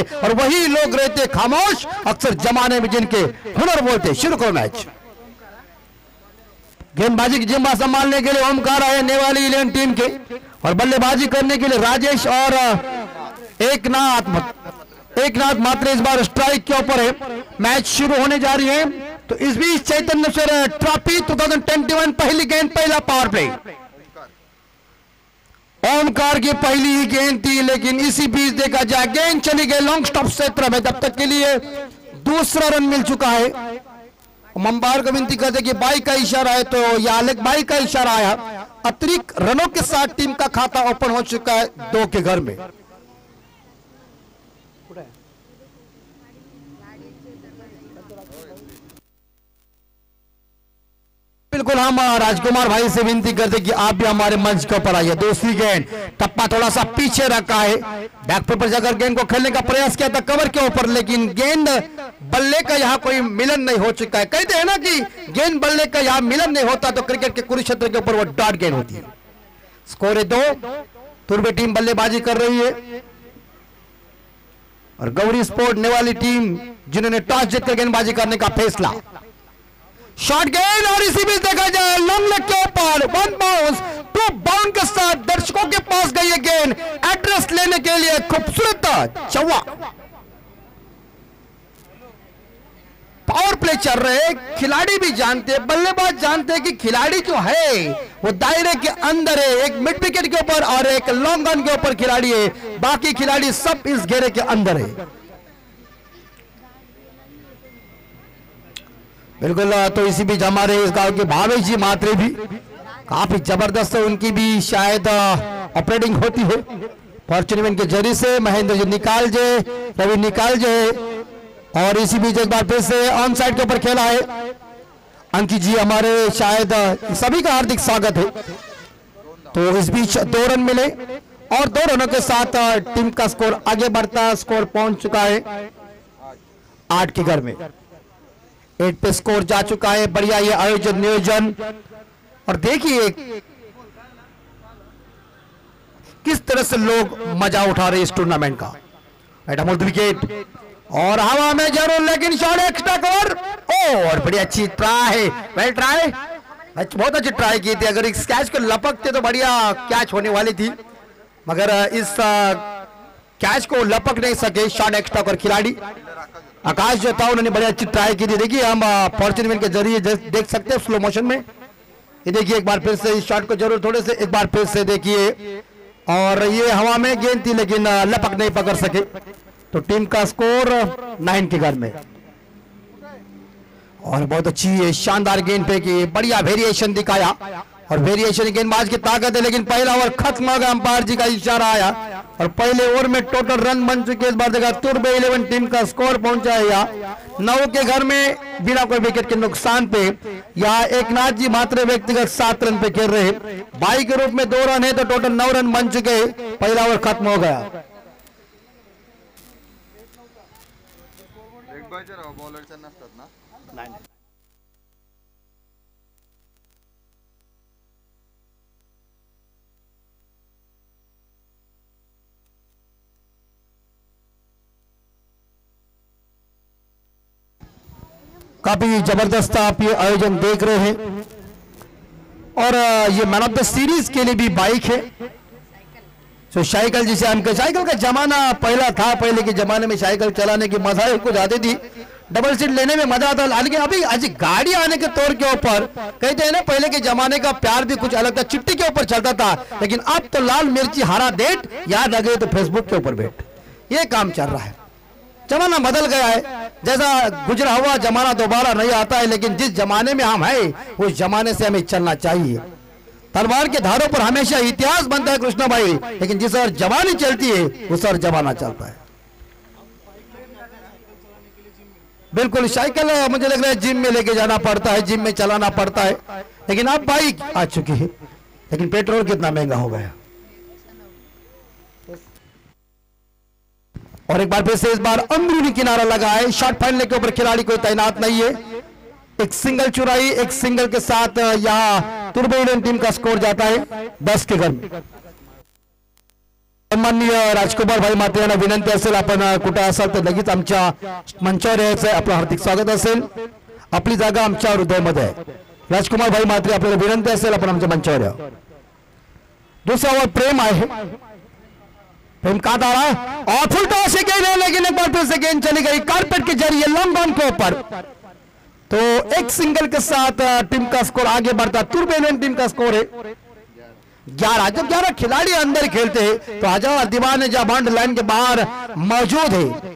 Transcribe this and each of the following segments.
और वही लोग रहते खामोश अक्सर जमाने में जिनके हुनर बोलते। शुरू करो मैच। गेंदबाजी की जिम्मा संभालने के लिए ओमकार आए नेवाली 11 टीम के, और बल्लेबाजी करने के लिए राजेश और एकनाथ मात्रे इस बार स्ट्राइक के ऊपर है। मैच शुरू होने जा रही है। तो इस बीच चैतन्य सर ट्रॉफी 2021 पहली गेंद, पहला पावर प्ले। ओमकार की पहली ही गेंद थी, लेकिन इसी बीच देखा जाए गेंद चली गई लॉन्ग स्टॉप क्षेत्र में। तब तक के लिए दूसरा रन मिल चुका है। अंपायर को विनती करते कि बाई का इशारा है, तो या अलग बाई का इशारा आया। अतिरिक्त रनों के साथ टीम का खाता ओपन हो चुका है 2 के घर में। बिल्कुल हम राजकुमार भाई से विनती करते कि आप भी हमारे मंच के ऊपर आइए। दूसरी गेंद, टप्पा थोड़ा सा पीछे रखा है। बैकफुट पर जाकर गेंद को खेलने का प्रयास किया था कवर के ऊपर, लेकिन गेंद बल्ले का यहाँ कोई मिलन नहीं हो चुका है। कहते हैं ना कि गेंद बल्ले का यहाँ मिलन नहीं होता तो क्रिकेट के कुरुक्षेत्र के ऊपर वो डॉट गेंद होती है। स्कोर है 2। तुर्बे टीम बल्लेबाजी कर रही है और गौरी स्पोर्ट नेवाली टीम जिन्होंने टॉस जीतकर गेंदबाजी करने का फैसला। शॉट गेंद, और इसी बीच देखा जाए लॉन्ग लेग के ऊपर 1 बाउंस 2 बाउंड के साथ दर्शकों के पास गई है गेंद एड्रेस लेने के लिए। खूबसूरत चौवा। पावर प्ले चल रहे। खिलाड़ी भी जानते हैं, बल्लेबाज जानते हैं कि खिलाड़ी जो है वो दायरे के अंदर है। एक मिड विकेट के ऊपर और एक लॉन्ग ऑन के ऊपर खिलाड़ी है, बाकी खिलाड़ी सब इस घेरे के अंदर है। बिल्कुल। तो इसी बीच हमारे इस गांव के भावेश जी मात्रे भी काफी जबरदस्त है, उनकी भी शायद ऑपरेटिंग होती है फॉर्चून के जरिए से। महेंद्र जी निकाल जे, रवि निकाल जे, और इसी बीच एक बार फिर से ऑन साइड के ऊपर खेला है। अंकित जी हमारे शायद सभी का हार्दिक स्वागत है। तो इस बीच 2 रन मिले और 2 रनों के साथ टीम का स्कोर आगे बढ़ता। स्कोर पहुंच चुका है 8 के घर में। 8 पे स्कोर जा चुका है। बढ़िया ये आयोजन नियोजन, और देखिए किस तरह से लोग मजा उठा रहे इस टूर्नामेंट का। विकेट और हवा में जरूर, लेकिन शॉट एक्स्ट्रा कवर। और बड़ी अच्छी ट्राई है, वेल ट्राई, बहुत अच्छी ट्राई की थी। अगर इस कैच को लपकते तो बढ़िया कैच होने वाली थी, मगर इस कैच को लपक नहीं सके शॉट एक्स्ट्रा कवर खिलाड़ी आकाश जो था, उन्होंने बड़ी अच्छी ट्राई की थी। देखिए हम फॉर्चून के जरिए देख सकते हैं स्लो मोशन में। ये देखिए एक बार फिर से इस शॉट को जरूर थोड़े से एक बार फिर से देखिए, और ये हवा में गेंद थी लेकिन लपक नहीं पकड़ सके। तो टीम का स्कोर 9 के घर में। और बहुत अच्छी शानदार गेंद पे की बढ़िया वेरिएशन दिखाया, और वेरिएशन गेंदबाज की ताकत है। लेकिन पहला ओवर खत्म हो गया, अंपायर जी का इशारा आया और पहले ओवर में टोटल रन बन चुके। इस बार देखा तुर्बे 11 टीम का स्कोर पहुंचा है या 9 के घर में बिना कोई विकेट के नुकसान पे। या एकनाथ जी मात्र व्यक्तिगत 7 रन पे खेल रहे। बाई के रूप में 2 रन है तो टोटल 9 रन बन चुके। पहला ओवर खत्म हो गया। काफी जबरदस्त आप ये आयोजन देख रहे हैं, और ये मैन ऑफ द सीरीज के लिए भी बाइक है। तो साइकिल जिसे हम साइकिल का जमाना पहला था, पहले के जमाने में साइकिल चलाने की मजा ही कुछ आती थी, डबल सीट लेने में मजा आता। लेकिन अभी आज गाड़ी आने के तौर के ऊपर कहते हैं ना, पहले के जमाने का प्यार भी कुछ अलग था, चिट्ठी के ऊपर चलता था, लेकिन अब तो लाल मिर्ची हरा डेट याद आ गई तो फेसबुक के ऊपर बैठ, ये काम चल रहा है। जमाना बदल गया है, जैसा गुजरा हुआ जमाना दोबारा नहीं आता है, लेकिन जिस जमाने में हम हैं उस जमाने से हमें चलना चाहिए। तलवार के धारों पर हमेशा इतिहास बनता है कृष्णा भाई, लेकिन जिस और जवानी चलती है उस और जमाना चलता है। बिल्कुल, साइकिल मुझे लग रहा है जिम में लेके जाना पड़ता है, जिम में चलाना पड़ता है, लेकिन अब बाइक आ चुकी है। लेकिन पेट्रोल कितना महंगा हो गया। और एक बार फिर से इस बार अंदरूनी किनारा लगा है, शॉट फाइनल के ऊपर खिलाड़ी कोई तैनात नहीं है। एक सिंगल चुराई, एक सिंगल के साथ यहाँ तुर्बे टीम का स्कोर जाता है 10 के घर में। सन्माननीय राजकुमार भाई मात्रे यांना विनंती असेल, आपण कुठे असाल तर लगेच आमच्या मंचावर यायचं. आपलं हार्दिक स्वागत असेल. आपली जागा आमच्या हृदयामध्ये आहे. राजकुमार भाई मात्रे, आपल्याला विनंती असेल आपण आमच्या मंचावर या. दूसरा ओवर प्रेम आहे. प्रेम काट आ रहा है और फुल टॉस से गेंद है, लेकिन एक बार फिर से गेंद चली गई कारपेट के जरिए लॉन्ग ऑन के ऊपर. तो एक सिंगल के साथ टीम का स्कोर आगे बढ़ता. तुर्बेलियन टीम का स्कोर है 11. जब 11 खिलाड़ी अंदर खेलते हैं तो हजार दीवाने जहां बाउंड्री लाइन के बाहर मौजूद है.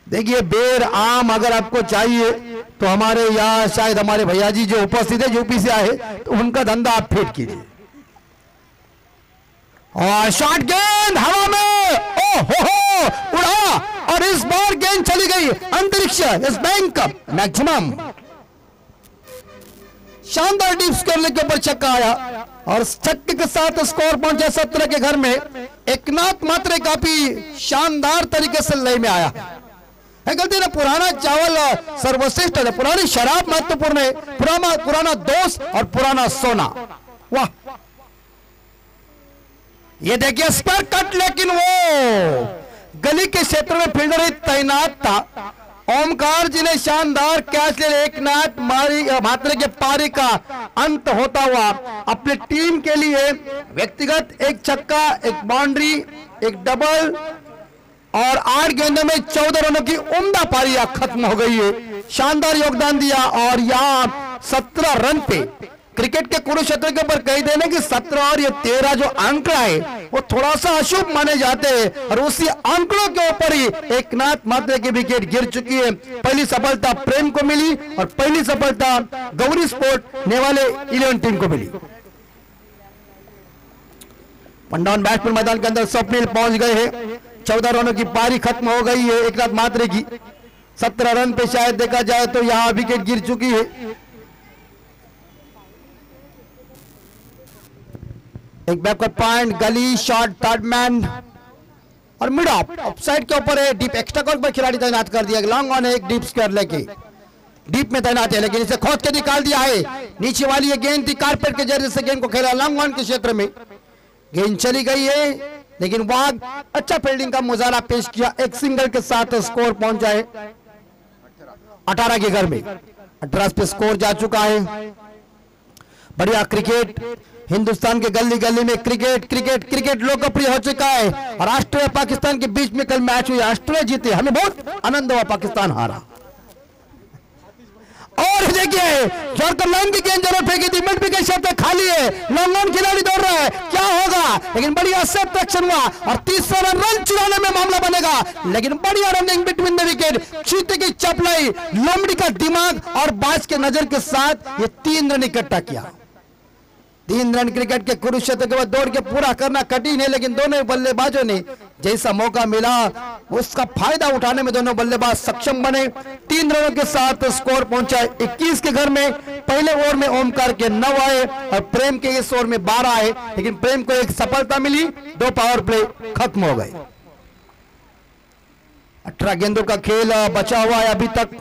देखिए बेर आम अगर आपको चाहिए तो हमारे यहाँ शायद हमारे भैया जी जो उपस्थित है यूपी से आए, तो उनका धंधा आप फेट कीजिए. और शॉट गेंद हवा में, ओ हो उड़ा, और इस बार गेंद चली गई अंतरिक्ष. इस बैंक का मैक्सिमम शानदार डीप स्कोर के ऊपर छक्का आया और छक्के के साथ स्कोर पहुंचा 17 के घर में. एकनाथ मात्रे काफी शानदार तरीके से लय में आया. गलती ना, पुराना चावल सर्वश्रेष्ठ है, पुरानी शराब महत्वपूर्ण है, पुराना दोस्त और पुराना सोना. वाह, ये देखिए स्पर कट, लेकिन वो गली के क्षेत्र में फील्डर ही तैनात था. ओमकार जी ने शानदार कैच ले. एकनाथ मात्रे के पारी का अंत होता हुआ अपनी टीम के लिए व्यक्तिगत एक छक्का, एक बाउंड्री, एक डबल और 8 गेंदों में 14 रनों की उम्दा पारी खत्म हो गई है. शानदार योगदान दिया. और यहाँ 17 रन पे क्रिकेट के कुरुक्षेत्र के ऊपर कह देने कि 17 और ये 13 जो आंकड़ा है वो थोड़ा सा अशुभ माने जाते हैं, और उसी आंकड़ों के ऊपर ही एकनाथ मात्रे की विकेट गिर चुकी है. पहली सफलता प्रेम को मिली और पहली सफलता गौरी स्पोर्ट नेवाले 11 टीम को मिली. पंडाउन बैट्समैन मैदान के अंदर स्वप्निल पहुंच गए हैं. 14 रनों की पारी खत्म हो गई है एकनाथ मात्रे की. 17 रन पे शायद देखा जाए तो यहां विकेट गिर चुकी है. एक बैकवर्ड पॉइंट, गली शॉट, थर्ड मैन और मिड ऑफ साइड के ऊपर है. डीप एक्स्ट्रा कॉर्नर पर खिलाड़ी तैनात कर दिया. लॉन्ग ऑन है, एक डीप स्क्वायर लेके डीप में तैनात है, लेकिन इसे खोद के निकाल दिया है. नीचे वाली ये गेंद थी, कारपेट के जरिए से गेंद को खेला लॉन्ग ऑन के क्षेत्र में. गेंद चली गई है, लेकिन वहां अच्छा फील्डिंग का मुजाहरा पेश किया. एक सिंगल के साथ स्कोर पहुंचा है 18 के घर में. 18 पे स्कोर जा चुका है. बढ़िया क्रिकेट, हिंदुस्तान के गली गली में क्रिकेट लोकप्रिय हो चुका है. और ऑस्ट्रेलिया पाकिस्तान के बीच में कल मैच हुआ, ऑस्ट्रेलिया जीते, हमें बहुत आनंद हुआ, पाकिस्तान हारा. और देखिए जॉर्कर लाइन की गेंद जरूर फेंकी थी, मिड विकेट क्षेत्र खाली है, लॉन्ग ऑन खिलाड़ी दौड़ रहा है, क्या होगा, लेकिन बढ़िया सेफ एक्शन हुआ और 30 रन चुराने में मामला बनेगा. लेकिन बढ़िया रनिंग बिटवीन द विकेट, चीते की चपलाई, लोमड़ी का दिमाग और बाज के नजर के साथ ये 3 रन इकट्ठा किया. 3 रन क्रिकेट के कुरुक्षेत्र के बाद दौड़ के पूरा करना कठिन है, लेकिन दोनों बल्लेबाजों ने जैसा मौका मिला उसका फायदा उठाने में दोनों बल्लेबाज सक्षम बने. 3 रनों के साथ स्कोर पहुंचा 21 के घर में. पहले ओवर में ओमकार के 9 आए और प्रेम के इस ओवर में 12 आए, लेकिन प्रेम को एक सफलता मिली. 2 पावर प्ले खत्म हो गए. 18 गेंदों का खेल बचा हुआ है अभी तक.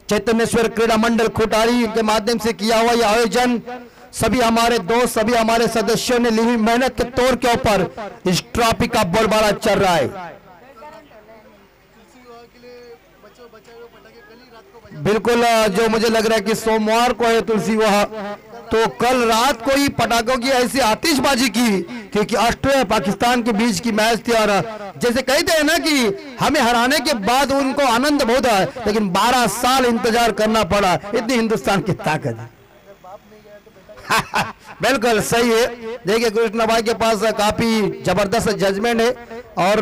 चैतन्येश्वर क्रीड़ा मंडल खुटारी के माध्यम से किया हुआ यह आयोजन सभी हमारे दोस्त, सभी हमारे सदस्यों ने ली हुई मेहनत के तौर के ऊपर इस ट्रॉफी का बोलबाला चल रहा है. बिल्कुल, जो मुझे लग रहा है कि सोमवार को है तुलसी विवाह, तो कल रात को ही पटाखों की ऐसी आतिशबाजी की, क्योंकि ऑस्ट्रेलिया पाकिस्तान के बीच की मैच थी. और जैसे कहते हैं ना कि हमें हराने के बाद उनको आनंद बहुत है, लेकिन 12 साल इंतजार करना पड़ा. इतनी हिंदुस्तान की ताकत है. बिल्कुल सही है. देखिए कृष्णा भाई के पास काफी जबरदस्त जजमेंट है और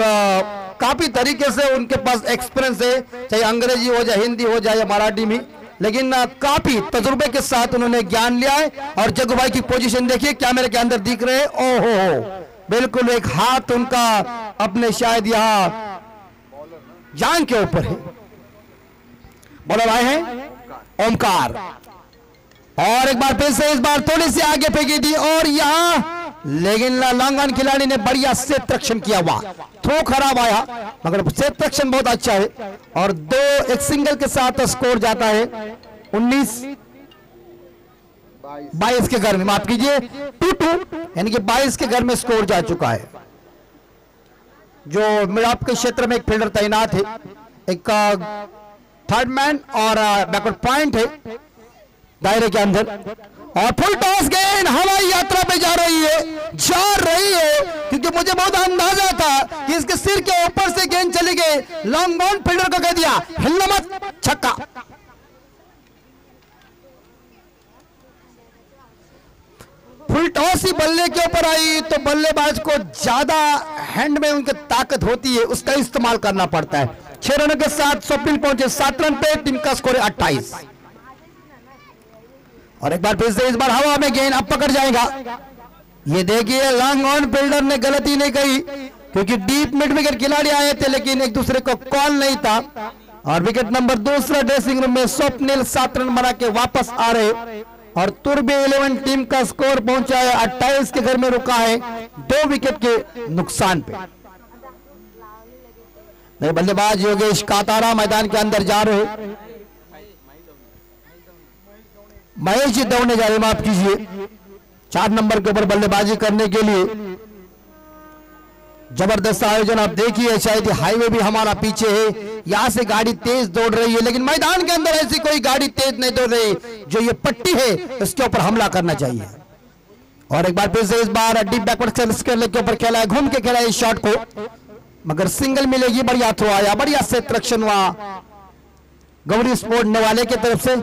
काफी तरीके से उनके पास एक्सपीरियंस है, चाहे अंग्रेजी हो जाए, हिंदी हो जाए या मराठी में, लेकिन काफी तजुर्बे के साथ उन्होंने ज्ञान लिया है. और जग्गू भाई की पोजीशन देखिए, कैमरे के अंदर दिख रहे हैं. ओहो, बिल्कुल एक हाथ उनका अपने शायद यहाँ जान के ऊपर है. बॉलर आए हैं ओमकार, और एक बार फिर से इस बार थोड़ी सी आगे फेंकी थी और यहां, लेकिन लॉन्ग ऑन खिलाड़ी ने बढ़िया सेफ रक्षण किया हुआ. थ्रो खराब आया मगर सेफ रक्षण बहुत अच्छा है. और 2 एक सिंगल के साथ स्कोर जाता है 19. 22 के घर में, माफ कीजिए 2-2, यानी कि 22 के घर में स्कोर जा चुका है। जो मिड ऑफ के क्षेत्र में एक फील्डर तैनात है, एक थर्ड मैन और बैकवर्ड पॉइंट है दायरे के अंदर, और फुल टॉस गेंद हवाई यात्रा पे जा रही है, क्योंकि मुझे बहुत अंदाजा था कि इसके सिर के ऊपर से गेंद चली गई, लॉन्ग बाउंड फील्डर को कह दिया हिलना मत, छक्का। फुल टॉस ही बल्ले के ऊपर आई तो बल्लेबाज को ज्यादा हैंड में उनकी ताकत होती है, उसका इस्तेमाल करना पड़ता है। 6 रनों के साथ स्वप्निल पहुंचे 7 रन पे, टीम का स्कोर है 28। और एक बार फिर से इस बार हवा में गेंद अब पकड़ जाएगा। ये देखिए लॉन्ग ऑन फील्डर ने गलती नहीं कही, क्योंकि डीप मिड विकेट खिलाड़ी आए थे लेकिन एक दूसरे को कॉल नहीं था, और विकेट नंबर दूसरा ड्रेसिंग रूम में स्वप्निल 7 रन बना के वापस आ रहे, और तुर्बे 11 टीम का स्कोर पहुंचा है 28 के घर में रुका है 2 विकेट के नुकसान पे। नए बल्लेबाज योगेश कातारा मैदान के अंदर जा रहे, महेश जी दौड़ने जा रहे, माफ कीजिए 4 नंबर के ऊपर बल्लेबाजी करने के लिए। जबरदस्त आयोजन आप देखिए, शायद हाईवे भी हमारा पीछे है, यहां से गाड़ी तेज दौड़ रही है, लेकिन मैदान के अंदर ऐसी कोई गाड़ी तेज नहीं दौड़ रही। जो ये पट्टी है इसके ऊपर हमला करना चाहिए। और एक बार फिर से इस बार डीप बैकवर्ड के ऊपर खेला है, घूम के खेला है इस शॉट को, मगर सिंगल मिलेगी। बढ़िया थ्रो आया, बढ़िया सेट रक्षण हुआ गौरी स्पोर्ट नेवाले की तरफ से,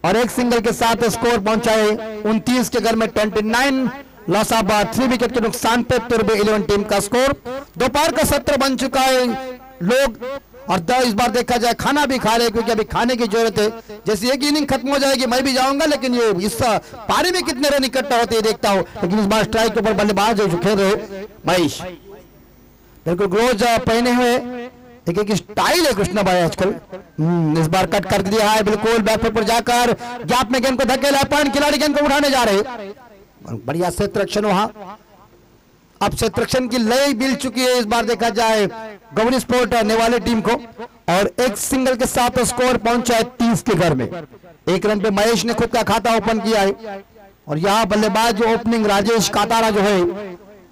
और एक सिंगल के साथ स्कोर पहुंचा है 29 के घर में 29, लॉस ऑफ 3 विकेट के नुकसान पे तुर्बे 11 टीम का स्कोर। दोपहर का सत्र बन चुका है लोग, और इस बार देखा जाए खाना भी खा रहे, क्योंकि अभी खाने की जरूरत है। जैसे एक इनिंग खत्म हो जाएगी मैं भी जाऊंगा, लेकिन ये इस पारी में कितने रन इकट्ठा होते हैं देखता हूं। लेकिन इस बार स्ट्राइक के ऊपर बल्लेबाज जो खेल रहे महेश, बिल्कुल ग्लोव्स पहने हुए, एक स्टाइल है कृष्णा भाई आजकल। इस बार कट कर दिया है, बिल्कुल बैकफुट पर जाकर गैप में गेंद को धकेला, पॉइंट खिलाड़ी गेंद को उठाने जा रहे, बढ़िया क्षेत्र रक्षण वहां। अब क्षेत्र रक्षण की लय मिल चुकी है इस बार देखा जाए गौरी स्पोर्ट नेवाले टीम को, और एक सिंगल के साथ स्कोर पहुंचा है 30 के घर में। 1 रन पे महेश ने खुद का खाता ओपन किया है, और यहां बल्लेबाज जो ओपनिंग राजेश कातारा जो है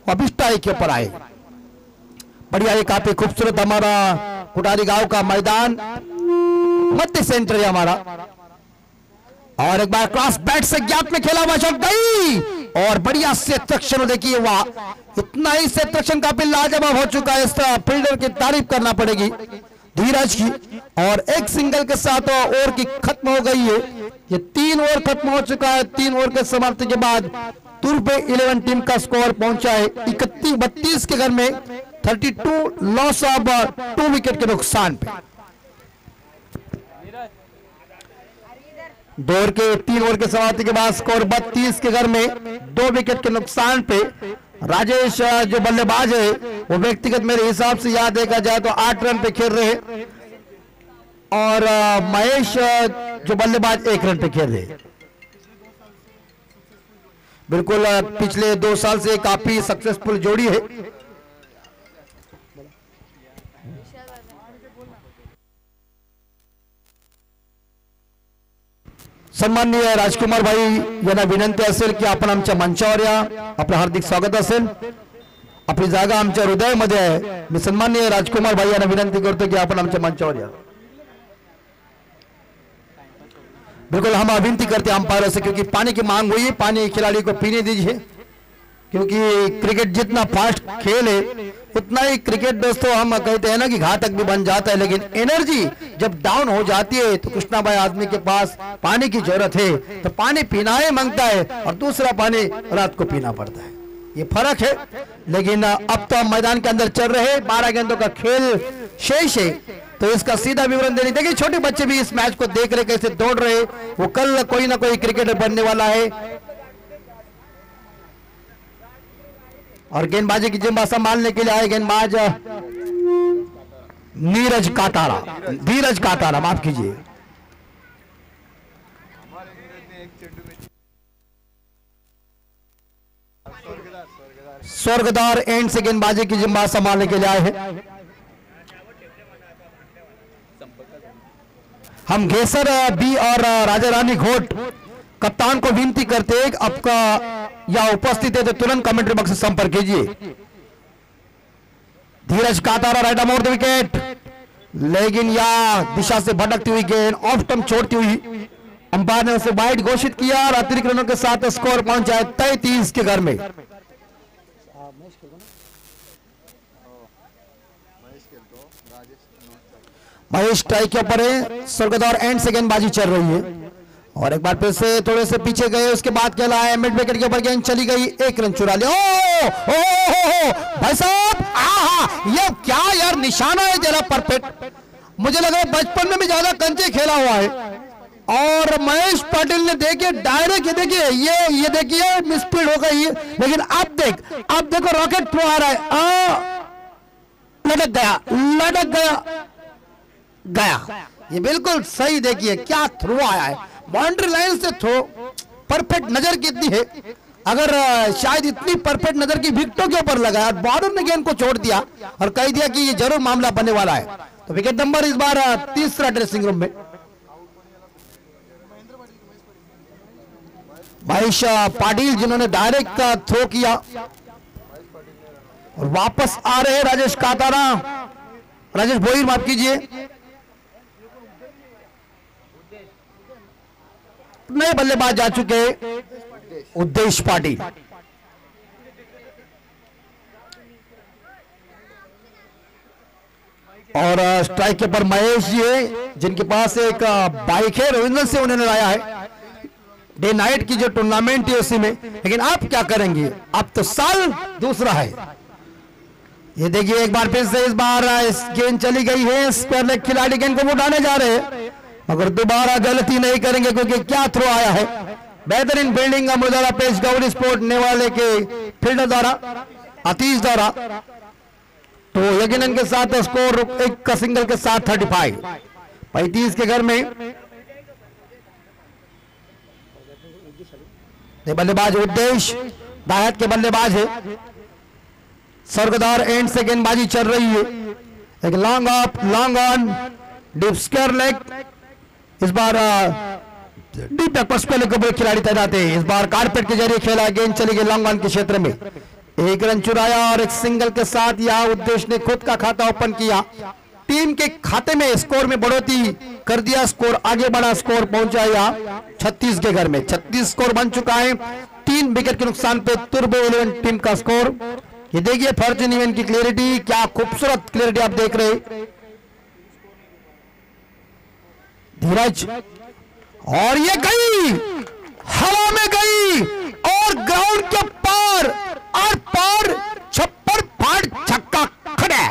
अब स्ट्राइक के ऊपर आए। बढ़िया, ये काफी खूबसूरत हमारा कुटारी गांव का मैदान मध्य सेंटर है हमारा, और एक बार क्रॉस बैट से गैप में खेला हुआ शॉट गई, और बढ़िया सेक्शन देखिए, वाह इतना ही सेक्शन काफी लाजवाब हो चुका है। इस फील्डर की तारीफ करना पड़ेगी धीरज की, और एक सिंगल के साथ ओवर की खत्म हो गई है। ये 3 ओवर खत्म हो चुका है। 3 ओवर के समाप्ति के बाद तुर्बे 11 टीम का स्कोर पहुंचा है 32 के घर में 32, लॉस ऑफ 2 विकेट के नुकसान पे। 3 ओवर के समाप्ति के बाद स्कोर 32 के घर में 2 विकेट के नुकसान पे। राजेश जो बल्लेबाज है वो व्यक्तिगत मेरे हिसाब से याद देखा जाए तो 8 रन पे खेल रहे, और महेश जो बल्लेबाज 1 रन पे खेल रहे। बिल्कुल पिछले 2 साल से काफी सक्सेसफुल जोड़ी है। सन्माननीय राजकुमार भाई यांना विनंती असेल की आपण आमच्या मंचावर या, आपलं हार्दिक स्वागत असेल, आपली जागा आमच्या हृदयामध्ये आहे। मी सन्माननीय राजकुमार भाई यांना विनंती करतो की आपण आमच्या मंचावर या। बिल्कुल हम विनती करते हैं अंपायरों से, क्योंकि पानी की मांग हुई है, पानी खिलाड़ी को पीने दीजिए, क्योंकि क्रिकेट जितना फास्ट खेल है उतना ही क्रिकेट दोस्तों हम कहते हैं ना कि घातक भी बन जाता है, लेकिन एनर्जी जब डाउन हो जाती है तो कृष्णा भाई आदमी के पास पानी की जरूरत है तो पानी पीना ही मांगता है, और दूसरा पानी रात को पीना पड़ता है। ये फर्क है। लेकिन अब तो हम मैदान के अंदर चल रहे, 12 गेंदों का खेल शेष है, तो इसका सीधा विवरण देने। देखिए छोटे बच्चे भी इस मैच को देख रहे, कैसे दौड़ रहे, वो कल कोई ना कोई क्रिकेटर बनने वाला है। और गेंदबाजी की जिम्मा संभालने के लिए आए गेंदबाज धीरज कातारा, माफ कीजिए। स्वर्गदार एंड से गेंदबाजी की जिम्मा संभालने के लिए आए हैं। हम घेसर बी और राजा रानी घोट कप्तान को विनती करते हैं आपका या उपस्थित है तो तुरंत कमेंट्री बॉक्स से संपर्क कीजिए। धीरज कातारा राइट अमोर द विकेट, लेकिन यह दिशा से भटकती हुई गेंद ऑफ स्टंप छोड़ती हुई अंपायर ने उसे वाइड घोषित किया और अतिरिक्त रनों के साथ स्कोर पहुंचा है 33 के घर में। महेश टाई के ऊपर है, स्वर्गदौर एंड से गेंदबाजी चल रही है और एक बार फिर से थोड़े से पीछे गए, उसके बाद खेला है मिड विकेट के ऊपर गेंद चली गई, 1 रन चुरा लिया। ओ भाई साहब, ये क्या यार निशाना है जरा परफेक्ट। मुझे लगा बचपन में भी ज्यादा कंचे खेला हुआ है और महेश पाटिल ने देखिए डायरेक्ट ये देखिए मिसफील्ड हो गई है, लेकिन अब देखो रॉकेट थ्रो आ रहा है, लटक गया। ये बिल्कुल सही, देखिए क्या थ्रो आया है, बाउंड्री लाइन से थ्रो परफेक्ट। नजर कितनी है, अगर शायद इतनी परफेक्ट नजर की विकेटों के ऊपर लगा और बॉलर ने गेंद को छोड़ दिया और कह दिया कि ये जरूर मामला बनने वाला है। तो विकेट नंबर इस बार तीसरा ड्रेसिंग रूम में। महेश पाटिल जिन्होंने डायरेक्ट थ्रो किया और वापस आ रहे राजेश कातारा, राजेश भोईर माफ कीजिए, नए बल्लेबाज जा चुके उद्देश पाटिल। और स्ट्राइक के ऊपर महेश जी है जिनके पास एक बाइक है, रविंद्र से उन्होंने लाया है डे नाइट की जो टूर्नामेंट है उसी में, लेकिन आप क्या करेंगे, अब तो साल दूसरा है। ये देखिए एक बार फिर से इस बार इस गेंद चली गई है, स्क्वायर लेग खिलाड़ी गेंद को उठाने जा रहे हैं मगर दोबारा गलती नहीं करेंगे क्योंकि क्या थ्रो आया है। बेहतरीन फील्डिंग का मुजाहरा पेश गौरी स्पोर्ट नेवाले के फील्डर द्वारा, आतिश द्वारा। तो यकीनन के साथ स्कोर एक का सिंगल के साथ 35 के घर में। बल्लेबाज उद्देश दायत के बल्लेबाज है, स्वर्गदौर एंड से गेंदबाजी चल रही है, एक long off long on deep square leg. इस बार डीप बैकवर्ड स्क्वायर लेग के खिलाड़ी तैनात है। इस बार कारपेट के जरिए खेला, गेंद चली गई लॉन्ग ऑन के क्षेत्र में, 1 रन चुराया और एक सिंगल के साथ यह उद्देश्य ने खुद का खाता ओपन किया, टीम के खाते में स्कोर में बढ़ोतरी कर दिया, स्कोर आगे बढ़ा, स्कोर पहुंचा यह 36 के घर में। 36 स्कोर बन चुका है, 3 विकेट के नुकसान पे तुर्बो 11 टीम का स्कोर। ये देखिए फॉर्चून इवेंट की क्लियरिटी, क्या खूबसूरत क्लियरिटी आप देख रहे हैं। धीरज और ये गई, हवा में गई और ग्राउंड के पार और पार छप्पर फाड़ छक्का खड़ा।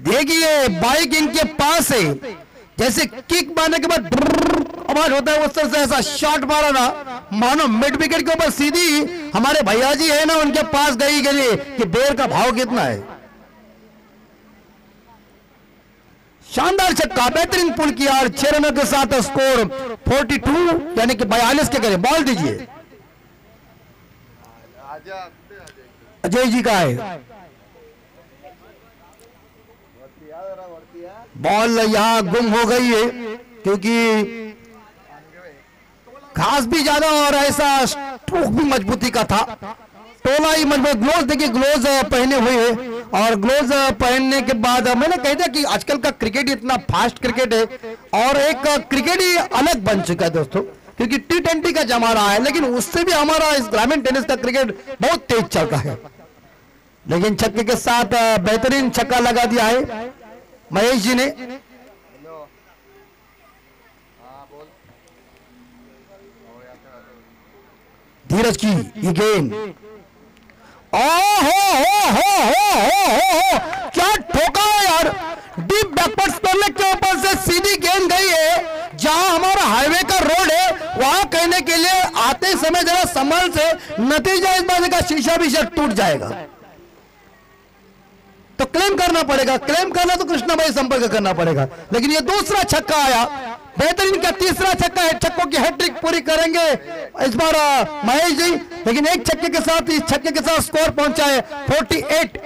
देखिए बाइक इनके पास है, जैसे किक मारने के बाद आवाज होता है उस तरह से ऐसा शॉट मारा ना, मानो मिड विकेट के ऊपर सीधी हमारे भैया जी है ना उनके पास गई कि बेर का भाव कितना है। शानदार छक्का, बेहतरीन पुल किया और 6 रनों के साथ स्कोर 42 यानी कि 42 के करीब। बॉल दीजिए, अजय जी का है बॉल, यहां गुम हो गई है क्योंकि घास भी ज्यादा और ऐसा स्ट्रोक भी मजबूती का था, टोला ही मजबूत। ग्लोव्स देखिए, ग्लोव्स पहने हुए हैं और ग्लोव्स पहनने के बाद मैंने कह दिया कि आजकल का क्रिकेट इतना फास्ट क्रिकेट है और एक क्रिकेट ही अलग बन चुका है दोस्तों, क्योंकि T20 का जमाना है, लेकिन उससे भी हमारा इस ग्रामीण टेनिस का क्रिकेट बहुत तेज चल रहा है। लेकिन छक्के के साथ बेहतरीन छक्का लगा दिया है महेश जी ने। धीरज की ये गेंद, क्या ठोका है यार, डीप बैकवर्ड स्क्वायर के ऊपर से सीधी गेंद गई है। जहां हमारा हाईवे का रोड है वहां कहने के लिए आते समय जरा संभल से, नतीजा इस बात का शीशा भी टूट जाएगा। तो क्लेम करना पड़ेगा, क्लेम करना तो कृष्णा भाई संपर्क करना पड़ेगा। लेकिन ये दूसरा छक्का आया, बेहतरीन का तीसरा छक्का है, छक्कों की हैट्रिक पूरी करेंगे इस बार महेश जी। लेकिन एक छक्के के साथ, इस छक्के के साथ स्कोर पहुंचा है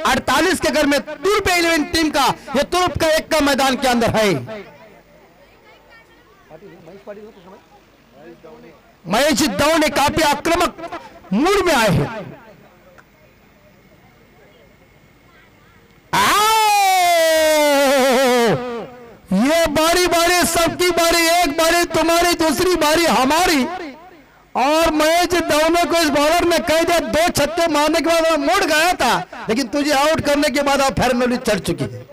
48 के घर में। तुर्प 11 टीम का, ये तुर्प का 1 का मैदान के अंदर है। महेश दौने काफी आक्रामक मूड में आए हैं। ये बारी बारी सबकी बारी, एक बारी तुम्हारी, दूसरी बारी हमारी। और महेश दौने को इस बॉलर ने कह दिया, 2 छक्के मारने के बाद मुड़ गया था, लेकिन तुझे आउट करने के बाद अब फेयर नॉलेज चढ़ चुकी है।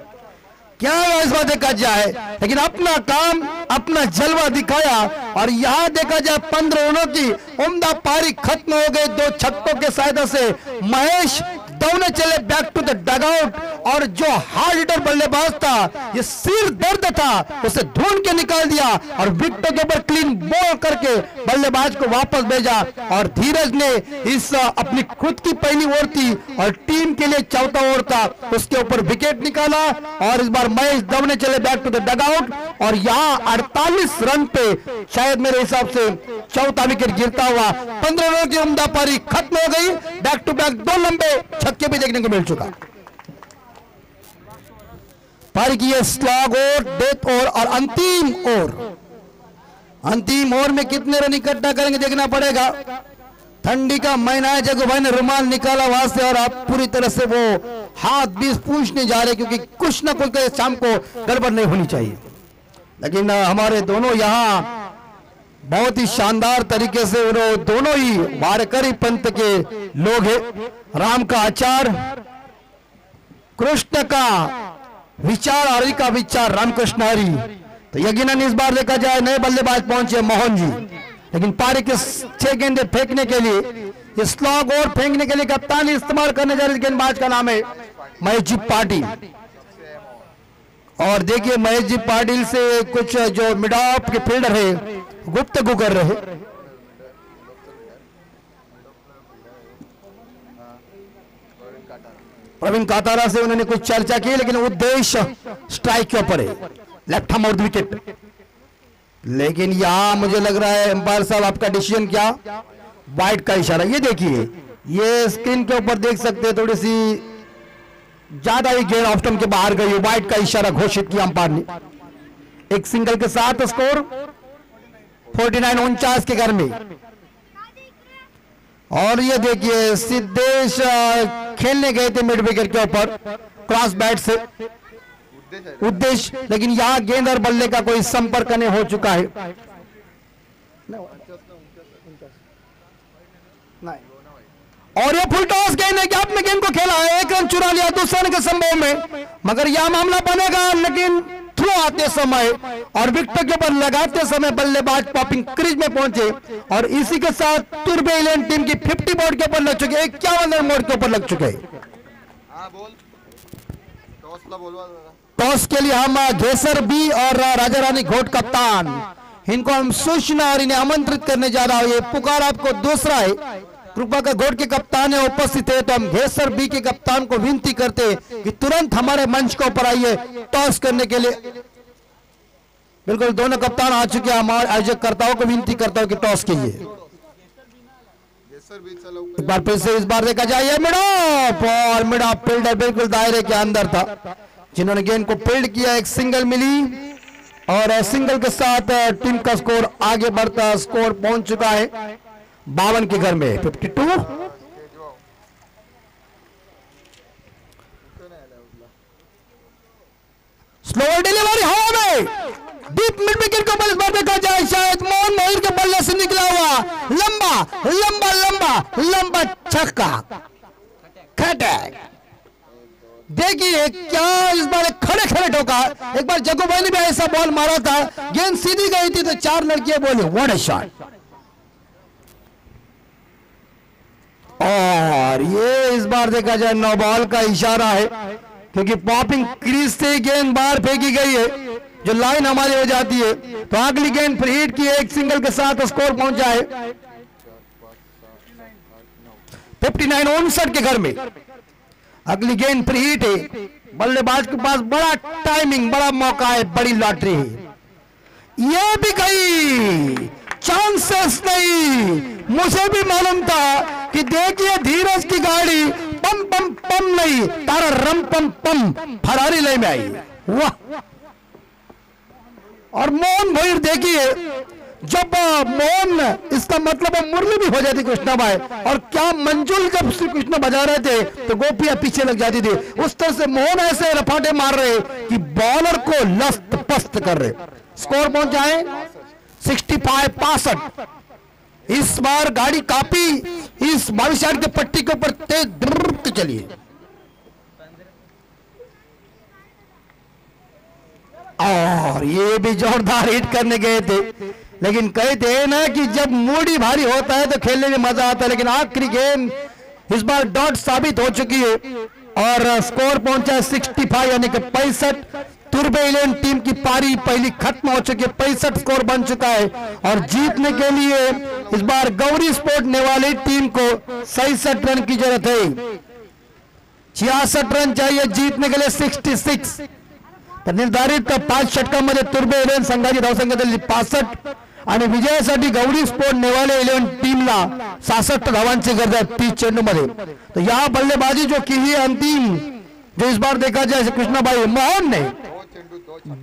क्या इस बात देखा जाए, लेकिन अपना काम, अपना जलवा दिखाया। और यहां देखा जाए 15 रनों की उम्दा पारी खत्म हो गई 2 छक्कों के सहायता से। महेश दौने चले बैक टू द डगआउट, और जो हार्ड हिटर बल्लेबाज था, ये सिर दर्द था, उसे ढूंढ के निकाल दिया और विकेट के ऊपर क्लीन बॉल करके बल्लेबाज को वापस भेजा। और धीरज ने इस अपनी खुद की पहली ओवर थी और टीम के लिए चौथा ओवर था, उसके ऊपर विकेट निकाला। और इस बार महेश दौने चले बैक टू द डगआउट, और यहां 48 रन पे शायद मेरे हिसाब से चौथा विकेट गिरता हुआ 15 रनों की उम्दा पारी खत्म हो गई। बैक टू बैक 2 लंबे छक्के भी देखने को मिल चुका। पारी की ये स्लॉग ओवर, डेथ ओवर और अंतिम ओवर। अंतिम ओवर में कितने रन इकट्ठा करेंगे देखना पड़ेगा। ठंडी का महीना है, जगू भाई ने रुमाल निकाला वहां से, और आप पूरी तरह से वो हाथ बीस पूछने जा रहे, क्योंकि कुछ ना कुछ शाम को गड़बड़ नहीं होनी चाहिए। लेकिन हमारे दोनों यहाँ बहुत ही शानदार तरीके से वो दोनों ही वारकरी पंथ के लोग हैं। राम का आचार, कृष्ण का विचार, हरि का विचार, रामकृष्ण हरि। तो यकीनन इस बार देखा जाए नए बल्लेबाज पहुंचे मोहन जी, लेकिन पारी के 6 गेंदे फेंकने के लिए, स्लॉग और फेंकने के लिए कप्तान इस्तेमाल करने जा रहे गेंदबाज का नाम है महेश जी पाटिल। और देखिए महेश जी पाटिल से कुछ जो मिड ऑफ के फील्डर है गुफ्तगू कर रहे। प्रवीण कातारा से उन्होंने कुछ चर्चा की, लेकिन उद्देश्य स्ट्राइक के ऊपर है, लेफ्ट हैंड आउट विकेट। लेकिन यहां मुझे लग रहा है अंपायर साहब आपका डिसीजन क्या, वाइड का इशारा। ये देखिए, ये स्क्रीन के ऊपर देख सकते हैं, थोड़ी सी ज्यादा ही गेंद ऑफ स्टंप के बाहर गई, वाइड का इशारा घोषित किया अंपायर ने। एक सिंगल के साथ स्कोर 49-49 के घर में। और ये देखिए सिद्धेश खेलने गए थे मिड विकेट के ऊपर क्रॉस बैट से उद्देश्य, लेकिन यहां गेंद और बल्ले का कोई संपर्क नहीं हो चुका है। और ये फुल टॉस गेंद है कि आपने गेंद को खेला है, 1 रन चुरा लिया दूसरे रन के संभव में, मगर यह मामला बनेगा। लेकिन थ्रो आते समय और विकेट के ऊपर लगाते समय बल्लेबाज पॉपिंग क्रीज में पहुंचे, और इसी के साथ तुर्बे इंग्लैंड टीम की 50 बोर्ड के ऊपर लग चुके, 51 रन मोड़ के ऊपर लग चुके। टॉस के लिए हम घेसर बी और राजा रानी घोट कप्तान, इनको हम सूचना और इन्हें आमंत्रित करने जा रहा हूं। ये पुकार आपको दूसरा है, कृपा का घोट के कप्तान है उपस्थित है, तो हम घेसर बी के कप्तान को विनती करते हैं कि तुरंत हमारे मंच को ऊपर आइए टॉस करने के लिए। बिल्कुल दोनों कप्तान आ चुके हैं, हमारे आयोजककर्ताओं को विनती करता हूं कि टॉस कीजिए। एक बार फिर से इस बार देखा जाए मिड ऑफ, और मिड ऑफ फील्डर बिल्कुल दायरे के अंदर था, जिन्होंने गेंद को फील्ड किया। एक सिंगल मिली, और सिंगल के साथ टीम का स्कोर आगे बढ़ता, स्कोर पहुंच चुका है 52 के घर में 52। स्लो डिलीवरी हवा में, डीप मिड विकेट को बल्ले पर देखा जाए, शायद मोहन मोहिर के बल्ले से निकला हुआ लंबा लंबा लंबा लंबा छक्का, खटक। देखिए क्या इस बार खड़े खड़े ठोका। एक बार जग्गू भाई ने भी ऐसा बॉल मारा था, गेंद सीधी गई थी तो 4 लड़कियां बोली व्हाट अ शॉट। और ये इस बार देखा जाए नो बॉल का इशारा है, क्योंकि पॉपिंग क्रीज से गेंद बाहर फेंकी गई है, जो लाइन हमारी हो जाती है। तो अगली गेंद फिर हिट की, एक सिंगल के साथ स्कोर पहुंचा है 59-59 के घर में। अगली गेंद फिर हिट है, बल्लेबाज के पास बड़ा टाइमिंग, बड़ा मौका है, बड़ी लॉटरी है। ये भी गई, चांसेस नहीं। मुझे भी मालूम था कि देखिए धीरज की गाड़ी पम पम पम नहीं, तारा रम पम पम फरारी लाइन में आई। वाह, और मोहन भैर देखिए, जब मोहन इसका मतलब मुरली भी हो जाती कृष्णाबाई, और क्या मंजुल जब श्री कृष्ण बजा रहे थे तो गोपियां पीछे लग जाती थी। उस तरह से मोहन ऐसे रफाटे मार रहे कि बॉलर को लस्त पस्त कर रहे। स्कोर पहुंचा है 65-65। इस बार गाड़ी काफी इस 22 यार्ड के पट्टी के ऊपर तेज द्रुत चलिए, और ये भी जोरदार हिट करने गए थे, लेकिन कहते हैं ना कि जब मूड ही भारी होता है तो खेलने में मजा आता है। लेकिन आखिरी गेम इस बार डॉट साबित हो चुकी है और स्कोर पहुंचा है 65 यानी कि 65। तुर्बे 11 टीम की पारी पहली खत्म हो चुकी है, 65 स्कोर बन चुका है और जीतने के लिए इस बार गौरी स्पोर्ट नेवाली टीम को 67 रन की जरूरत है। 66 रन चाहिए जीतने के लिए 66। तर निर्धारित 5 षटकांमध्ये तुर्बे 11 संघाची धावसंख्या 65 आणि विजयासाठी गौरी स्पोर्ट नेवाले 11 टीमला 66 धावांची गरज आहे 30 चेंडूमध्ये। तो यह बल्लेबाजी जो की है अंतिम, जो इस बार देखा जाए कृष्णाबाई मोहन ने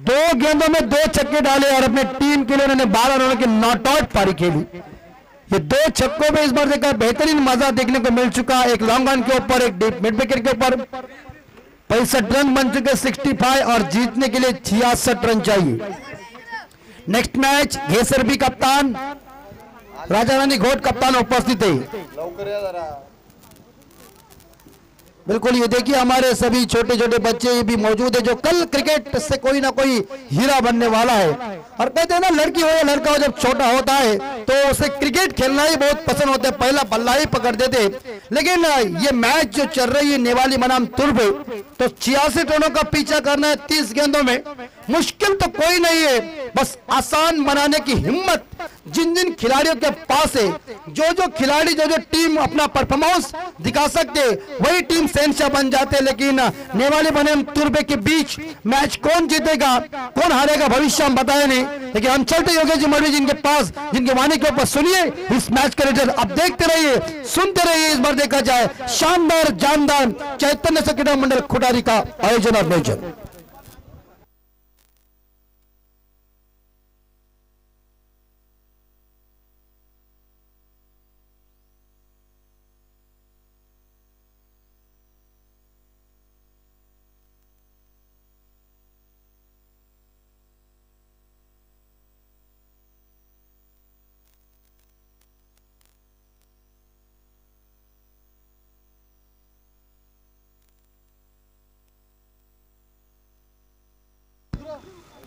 2 गेंदों में 2 छक्के डाले और अपने टीम के लिए उन्होंने 12 रनों की नॉट आउट पारी खेली। ये 2 छक्कों में इस बार देखा बेहतरीन मजा देखने को मिल चुका, एक लॉन्ग ऑन के ऊपर, एक डीप मिड विकेट के ऊपर। 65 रन बन चुके 65 और जीतने के लिए 66 रन चाहिए। नेक्स्ट मैच घेसरबी कप्तान, राजा रानी घोट कप्तान उपस्थित है। बिल्कुल, ये देखिए हमारे सभी छोटे छोटे बच्चे ये भी मौजूद है जो कल क्रिकेट से कोई ना कोई हीरा बनने वाला है। और कहते हैं ना, लड़की हो या लड़का हो, जब छोटा होता है तो उसे क्रिकेट खेलना ही बहुत पसंद होता है, पहला बल्ला ही पकड़ देते। लेकिन ये मैच जो चल रही है नेवाली बनाम तुर्बे, तो 86 रनों का पीछा करना है 30 गेंदों में। मुश्किल तो कोई नहीं है, बस आसान बनाने की हिम्मत जिन जिन खिलाड़ियों के पास है, जो खिलाड़ी जो टीम अपना परफॉर्मेंस दिखा सकते वही टीम शहंशाह बन जाते। लेकिन नेवाली बनाम तुर्बे के बीच मैच कौन जीतेगा कौन हारेगा भविष्य हम बताए नहीं। लेकिन हम चलते योगेश जी मौर्य जिनके पास, जिनके वाणी के ऊपर सुनिए इस मैच का रिजल्ट। अब देखते रहिए, सुनते रहिए। इस बार देखा जाए शानदार जानदार चैतन्य से क्रीड़ा मंडल खुटारी का आयोजन और नियोजन।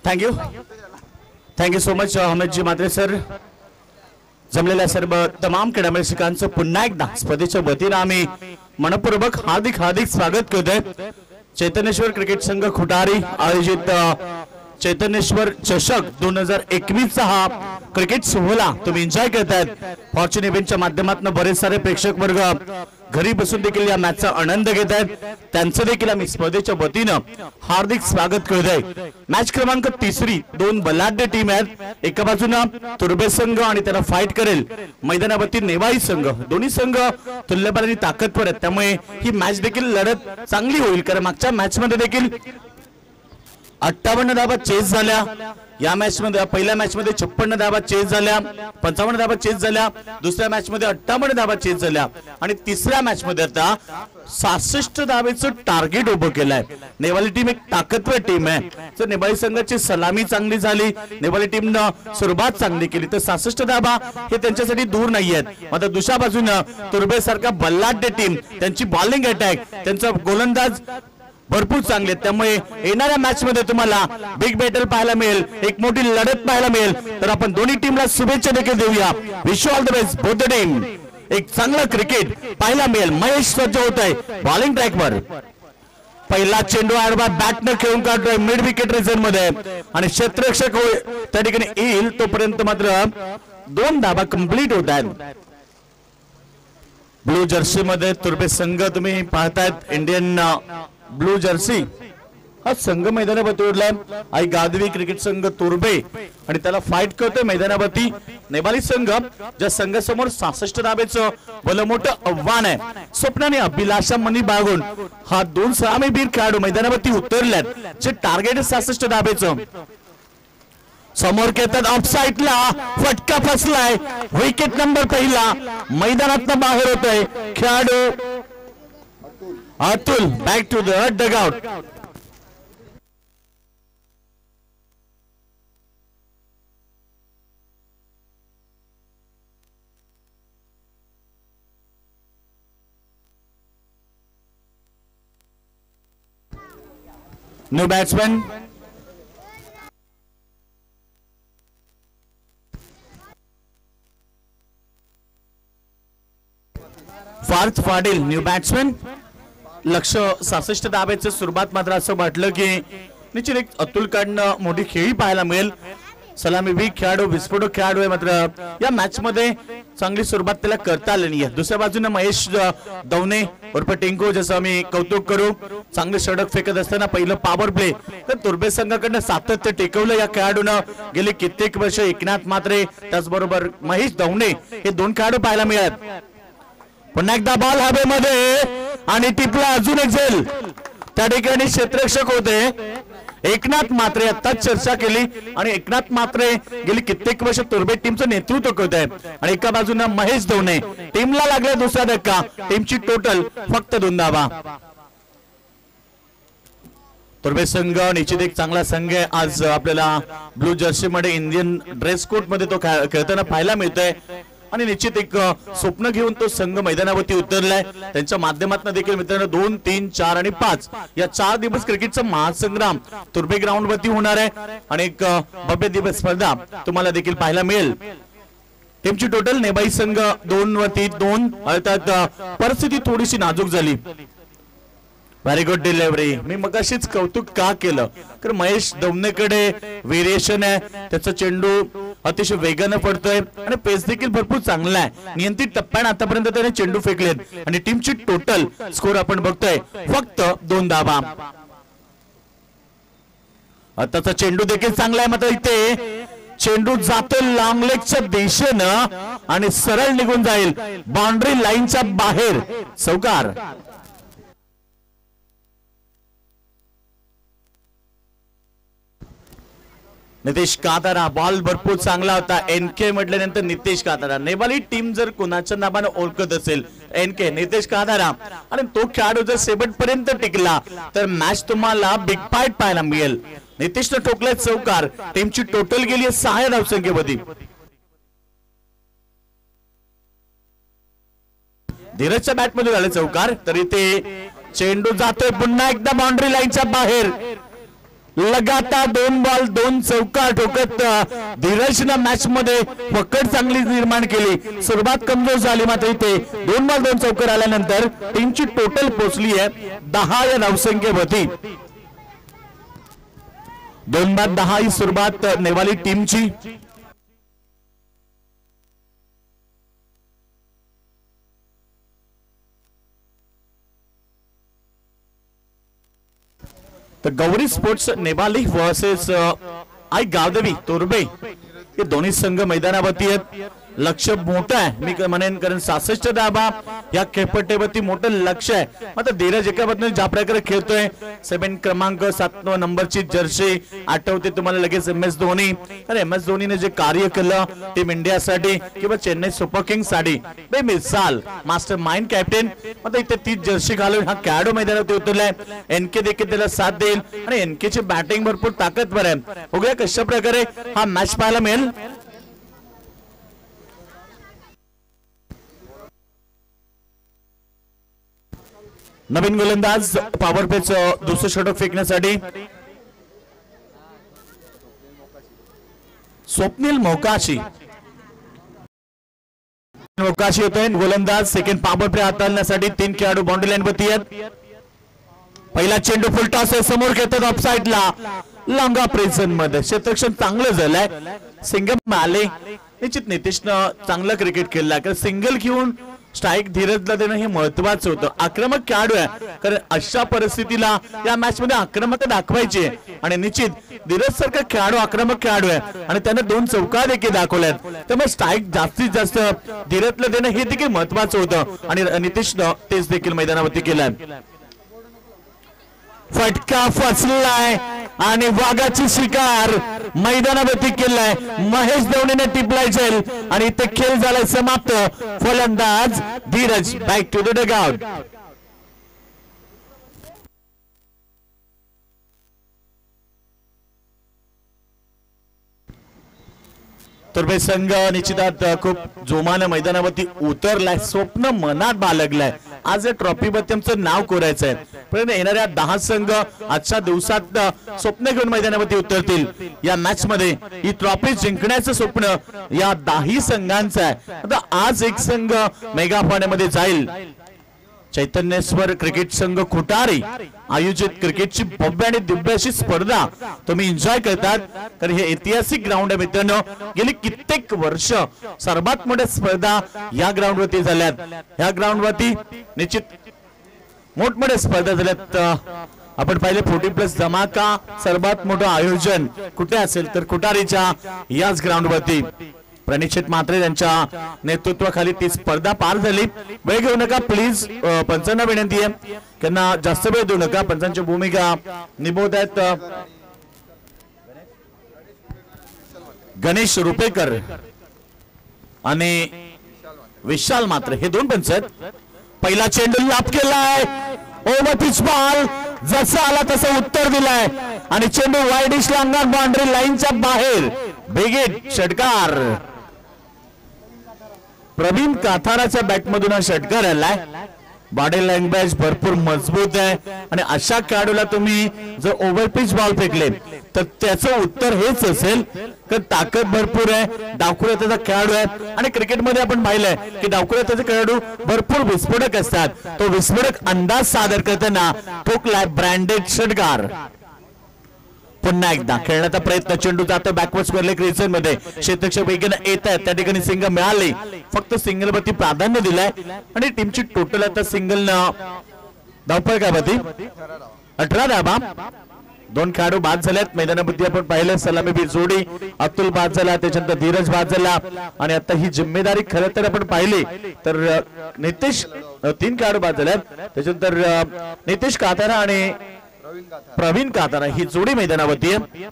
थँक्यू सो मच अहमदजी मात्रे सर। जमलेल्या सर्व तमाम क्रीडा रसिकांचं पुन्हा एकदा स्पर्धेच्या वतीने आम्ही मनपूर्वक हार्दिक स्वागत करतोय। चैतन्येश्वर क्रिकेट संघ खुटारी आयोजित चैतन्येश्वर चषक 2021 चा हा क्रिकेट सोहळा तुम्ही एन्जॉय करतायत। फॉर्च्यून इव्हेंटच्या माध्यमातून बरेच सारे प्रेक्षक वर्ग घरी बसून देखील या मॅचचा आनंद घेत आहेत, त्यांचं देखील आम्ही स्पर्धेच्या वतीनं हार्दिक स्वागत करतोय। मॅच क्रमांक 3 2 बलाढ्य टीम आहेत। एका बाजूने तुर्बे संघ आणि त्याला फाईट करेल मैदानावरती नेवाई संघ। दोन्ही संघ तुल्यबळ आणि ताकदवर आहेत, त्यामुळे ही मॅच देखील लढत चांगली होईल। कारण मागच्या मॅच मध्ये देखील 58 धावा चेस झाल्या, या मॅच मध्ये पहिल्या मॅच मध्ये 56 धावा चेस झाल्या, 55 धावा चेस झाल्या, दुसऱ्या मॅच मध्ये 58 धावा चेस झाल्या आणि तिसऱ्या मॅच मध्ये आता 66 धावेचं टार्गेट उभं केलंय। नेवाली टीम एक ताकदवर टीम आहे, तर नेवाली संघाची सलामी चांगली झाली, नेवाली टीमनं सुरुवात चांगली केली, तर 66 धावा हे त्यांच्यासाठी दूर नाहीयेत। मात्र दुसऱ्या बाजूने तुर्बे सारखा बल्लाढ्य टीम, त्यांची बॉलिंग अटॅक, त्यांचा गोलंदाज भरपूर चांगले, त्यामुळे येणाऱ्या मॅच मध्ये तुम्हाला बिग बॅटल पाहायला मिळेल, एक मोठी लढत पाहायला मिळेल। तर आपण दोन्ही टीमला शुभेच्छा देखील देऊया। Wish you all the best both the team. एक चांगला क्रिकेट पाहायला मिळेल। महेश सज्ज होत आहे बॉलिंग ट्रॅकवर, पहिला चेंडू आडवा बॅटने खेळून काढतोय मिड विकेट रिझन मध्ये आणि क्षेत्ररक्षक त्या ठिकाणी येईल तोपर्यंत मात्र 2 धावा कंप्लीट होत आहेत। ब्लू जर्सी मध्ये तुर्बे संघ तुम्ही पाहतायत, इंडियन ब्लू जर्सी हा संघ मैदानावरती उरलाय। आई गादवी क्रिकेट संघ तुर्बे आणि त्याला फाईट करतोय मैदानावरती नेवाली संघ, ज्या संघासमोर 66 धावेचं भलं मोठं आव्हान आहे। स्वप्न आणि अभिलाषा मनी बागून हा 2 सामीबीर खेळाडू मैदानावरती उतरल्यात, जे टार्गेट 66 धावेचं। समोर घेतात ऑफ साइडला फटका फसलाय विकेट नंबर पहिला मैदानातून बाहेर होतोय खेळाडू Atul back to the dugout new batsman फार्थ फाडिल न्यू बॅट्समॅन लक्ष 66 धाब्याचं सुरुवात मात्र असं वाटलं की निश्चित एक अतुलकडनं मोठी खेळी पाहायला मिळेल सलामी वीक खेळाडू विस्फोटक खेळाडू आहे मात्र या मॅच मध्ये चांगली सुरुवात त्याला करता आली नाही दुसऱ्या बाजूने महेश दवने उर्फ टिंकू जसं आम्ही कौतुक करू चांगले षटक फेकत असताना पहिलं पॉवर प्ले तर तुर्बे संघाकडनं सातत्य टिकवलं या खेळाडूनं गेली कित्येक वर्ष एकनाथ मात्रे त्याचबरोबर महेश दवने हे दोन खेळाडू पाहायला मिळाले पुन्हा एकदा बॉल हवेमध्ये आणि टिपला अजून एक झेल त्या ठिकाणी क्षेत्ररक्षक होते एकनाथ मात्रे आताच चर्चा केली आणि एकनाथ मात्रे गेली कित्येक वर्ष तुर्बे टीमचं नेतृत्व करत आहे आणि एका बाजूने महेश दवने टीमला लागला दुसरा धक्का टीमची टोटल फक्त 2 धावा तुर्बे संघ निश्चित एक चांगला संघ आहे आज आपल्याला ब्लू जर्सी मध्ये इंडियन ड्रेस कोड मध्ये तो खेळताना पाहायला मिळतोय आणि निश्चित एक स्वप्न घेऊन तो संघ मैदानावरती उतरलाय त्यांच्या माध्यमातून देखील मित्रांनो 2, 3, 4 आणि 5 या 4 दिवस क्रिकेटचा महासंग्राम तुर्बे ग्राउंड वरती होणार आहे आणि एक भव्य दिवस स्पर्धा तुम्हाला देखील पाहायला मिळेल टीमची टोटल नेबाई संघ 2 वरती 2 अर्थात परिस्थिती थोडीशी नाजूक झाली व्हेरी गुड डिलिव्हरी मी मगाशीच कौतुक का केलं कारण महेश दवनेकडे व्हेरिएशन आहे त्याचा चेंडू अतिशय वेगाने पडतोय आणि पेस देखील भरपूर चांगला आहे नियंत्रित टप्प्याने आतापर्यंत त्याने चेंडू फेकलेत आणि टीमची टोटल स्कोर आपण बघतोय फक्त 2 धावा आताचा चेंडू देखील चांगला आहे मात्र इथे चेंडू जातो लॉंग लेगच्या दिशेनं आणि सरळ निघून जाईल बाउंड्री लाईनच्या बाहेर चौकार नितेश कातारा बॉल भरपूर चांगला होता एनके म्हटल्यानंतर नितेश कातारा नेपाळी टीम जर कोणाच्या नावाने ओळखत असेल एनके नितेश कातारा आणि तो खेळाडू जर शेवटपर्यंत टिकला तर मॅच तुम्हाला बिग फाईट पाहायला मिळेल नितेशने ठोकलाय चौकार टीमची टोटल गेली 6 धावसंख्येमध्ये धीरजच्या बॅट मध्ये झाले चौकार तरी ते चेंडू जातोय पुन्हा एकदा बाउंड्री लाईनच्या बाहेर लगातार 2 बॉल 2 चौकार ठोकत धीरजनं मॅच मध्ये पकड चांगली निर्माण केली सुरुवात कमजोर झाली मात्र इथे 2 बॉल 2 चौकार आल्यानंतर टीमची टोटल पोहोचली आहे 10 या धावसंख्येवरती 2 बाद 10 ही सुरुवात नेवाली टीमची तर गौरी स्पोर्ट्स नेवाली वर्सेस आई गावदेवी तुर्बे हे दोन्ही संघ मैदानावरती आहेत लक्ष मोठं आहे मी म्हणेन कारण 66 धाबा या खेळपट्टीवरती मोठं लक्ष आहे मात्र धीरज एका बाजूने ज्या प्रकारे खेळतोय 7 क्रमांक 7 नंबरची जर्सी आठवते तुम्हाला लगेच MS धोनी आणि MS धोनीने जे कार्य केलं टीम इंडियासाठी किंवा चेन्नई सुपर किंग्स साठी बेमिसाल मास्टर माइंड कॅप्टन मात्र इथे ती जर्सी घालून हा खेळाडू मैदानावरती उतरलाय एनके देखील त्याला साथ देईल आणि एनके ची बॅटिंग भरपूर ताकदवर आहे बघूया कशा प्रकारे हा मॅच पाहायला मिळेल नवीन गोलंदाज पॉवर प्लेचं दुसरं षटक फेकण्यासाठी स्वप्नील मोकाशी होतोय गोलंदाज सेकंड पॉवर प्ले हाताळण्यासाठी 3 खेळाडू बाउंड्री लाईन वरती आहेत पहिला चेंडू फुल टॉस आहे समोर घेतात ऑफ साइडला लांगा प्रेझन मध्ये क्षेत्ररक्षण चांगलं झालंय सिंगल आले निश्चित नितेशनं चांगलं क्रिकेट खेळला कारण सिंगल घेऊन स्ट्राइक धीरजला देणं हे महत्वाचं होतं आक्रमक खेळाडू आहे कारण अशा परिस्थितीला या मॅच मध्ये आक्रमकता दाखवायची आहे आणि निश्चित धीरज सारखा खेळाडू आक्रमक खेळाडू आहे आणि त्याने 2 चौकार देखील दाखवल्यात त्यामुळे स्ट्राइक जास्तीत जास्त धीरजला देणं हे देखील महत्वाचं होतं आणि नितेशनं तेच देखील मैदानावरती केलंय फटका फसलाय आणि वाघाची शिकार मैदानावरती केलाय. महेश दवणेने टिपलाय झेल आणि इथे खेळ झालाय समाप्त. फलंदाज धीरज बॅक टू द डगआउट. तर संघ निश्चितात खूप जोमाने मैदानावरती उतरलाय. स्वप्न मनात बाळगलाय. आज या ट्रॉफीवरती आमचं नाव कोरायचंय. पण येणाऱ्या 10 संघ आजच्या दिवसात स्वप्न घेऊन मैदानावरती उतरतील. या मॅच मध्ये ही ट्रॉफी जिंकण्याचं स्वप्न या 10 संघांचं आहे. आता आज एक संघ मेगा फायनलमध्ये जाईल. चैतन्येश्वर क्रिकेट संघ खुटारी आयोजित क्रिकेटची भव्य आणि दिव्य अशी स्पर्धा तुम्ही एन्जॉय करतात. तर हे ऐतिहासिक ग्राउंड आहे मित्रांनो. गेली कित्येक वर्ष सर्वात मोठ्या स्पर्धा या ग्राउंड वरती झाल्यात. या ग्राउंड वरती निश्चित मोठमोठ्या स्पर्धा झाल्यात. आपण पाहिले 40+ धमाका सर्वात मोठं आयोजन कुठे असेल तर खुटारीच्या याच ग्राउंड वरती प्रणित म्हात्रे यांच्या नेतृत्वाखाली ती स्पर्धा पार झाली. वेळ घेऊ नका प्लीज. पंचांना विनंती आहे त्यांना जास्त वेळ देऊ नका. पंचांची भूमिका निभवत आहेत गणेश रुपेकर आणि विशाल म्हात्रे हे 2 पंच आहेत. पहिला चेंडू लाभ केलाय. ओव्हर पिच बॉल जसा आला तसं उत्तर दिलाय आणि चेंडू वाईडिश लांगण बाउंड्री लाईनच्या बाहेर. बिगिट षटकार. प्रवीण काथाराच्या बॅटमधून हा षटकार आलाय. बॉडी लँग्वेज भरपूर मजबूत आहे आणि अशा खेळाडूला तुम्ही जर ओव्हर पिच बॉल फेकले तर त्याचं उत्तर हेच असेल की ताकद भरपूर आहे. डावखुऱ्याचा खेळाडू आहे आणि क्रिकेटमध्ये आपण पाहिलंय की डावखुऱ्याचे खेळाडू भरपूर विस्फोटक असतात. तो विस्फोटक अंदाज सादर करताना ठोकलाय ब्रँडेड षटकार. पुन्हा एकदा खेळण्याचा प्रयत्न. चेंडू जातो बॅकवर्ड स्क्वेअर लेग रिजन मध्ये. क्षेत्ररक्षक वेगाने येत आहेत. त्या ठिकाणी सिंगल मिळाली. फक्त सिंगल वरती प्राधान्य दिलंय आणि टीमची टोटल आता सिंगल धावपळ काय होती 18 धावा. 2 खेळाडू बाद झालेत मैदानामध्ये. आपण पाहिलं सलामीवीर जोडी अतुल बाद झाला. त्याच्यानंतर धीरज बाद झाला आणि आता ही जिम्मेदारी खरं तर आपण पाहिली तर नितेश 3 खेळाडू बाद झालेत. त्याच्यानंतर नितेश कातारा आणि प्रवीण कातारा ही जोडी मैदानावरती आहे.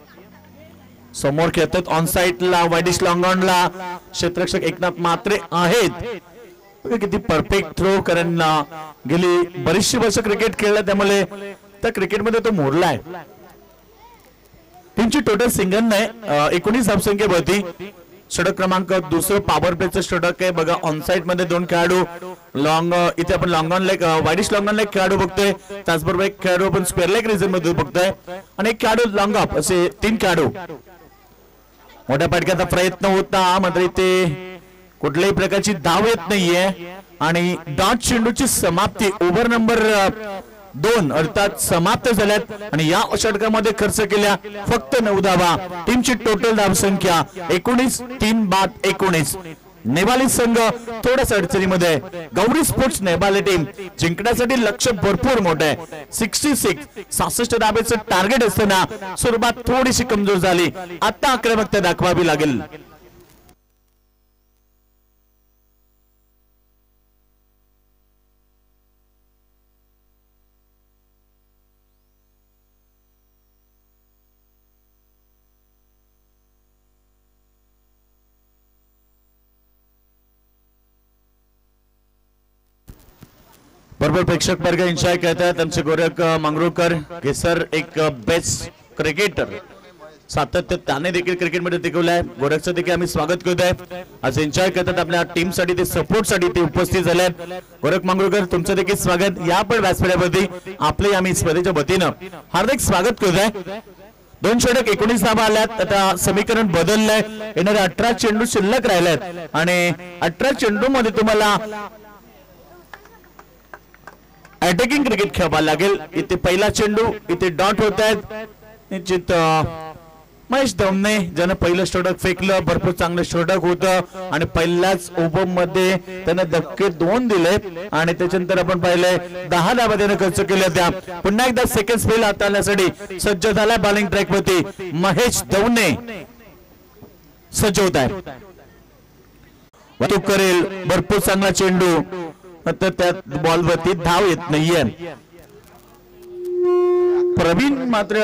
समोर खेळतात ऑन साइडला वाईडिश लॉंगॉनला क्षेत्ररक्षक एकनाथ म्हात्रे आहेत. किती परफेक्ट थ्रो. कारण गेली बरीचशी वर्ष क्रिकेट खेळलं त्यामुळे त्या क्रिकेटमध्ये तो मोडला आहे. टीमची टोटल सिंगल नाही 19 धावसंख्येवरती. षटक क्रमांक 2 पॉवर प्लेचं षटक आहे बघा. ऑन साइड मध्ये 2 खेळाडू लॉंग इथे आपण long on leg widish long on leg खेळाडू बघतोय. त्याचबरोबर एक खेळाडू आपण स्क्वेअर लेग रिजन मध्ये बघतोय आणि एक खेळाडू लॉंग ऑफ. असे 3 खेळाडू. मोठ्या फटक्याचा प्रयत्न होता मात्र इथे कुठल्याही प्रकारची धाव येत नाहीये आणि डॉट चेंडूची समाप्ती. ओव्हर नंबर 2 अर्थात समाप्त झाल्यात आणि या षटकामध्ये खर्च केल्या फक्त 9 धावा. टीमची टोटल धावसंख्या 19. 3 बाद 19. नेवाली संघ थोड्याच अडचणीमध्ये. गौरी स्पोर्ट्स नेवाली टीम जिंकण्यासाठी लक्ष भरपूर मोठं आहे. 66 धाब्याचं टार्गेट असताना सुरुवात थोडीशी कमजोर झाली. आता आक्रमकता दाखवावी लागेल. बरोबर प्रेक्षक वर्ग एन्जॉय करतात. आमचे गोरख मंगरुळकर हे सर एक बेस्ट क्रिकेटर सातत्य त्याने देखील क्रिकेटमध्ये टिकवलंय. गोरखचं देखील आम्ही स्वागत करतोय. आज एन्जॉय करतात आपल्या टीम साठी ते सपोर्ट साठी ते उपस्थित झाले. गोरख मंगरुळकर तुमचं देखील स्वागत. या पण व्यासपीठावरती आपले आम्ही स्पर्धेच्या वतीनं हार्दिक स्वागत करतोय. 2 षटक 19 धावा आल्यात. आता समीकरण बदललंय. येणारे 18 चेंडू शिल्लक राहिलेत आणि 18 चेंडू मध्ये तुम्हाला अटॅकिंग क्रिकेट खेळावं लागेल. इथे पहिला चेंडू इथे डॉट होत आहेत. निश्चित महेश दवणे ज्यानं पहिलं षटक फेकलं भरपूर चांगलं षटक होतं आणि पहिल्याच ओव्हर मध्ये त्याने धक्के 2 दिले आणि त्याच्यानंतर आपण पाहिलंय 10 धावा त्याने खर्च केल्या. त्या पुन्हा एकदा सेकंड स्पेल हाताळण्यासाठी सज्ज झाला. बॉलिंग ट्रॅक वरती महेश दवणे सज्ज होत आहे. करेल भरपूर चांगला चेंडू तर त्या बॉल वरती धाव येत नाहीये. प्रवीण मात्र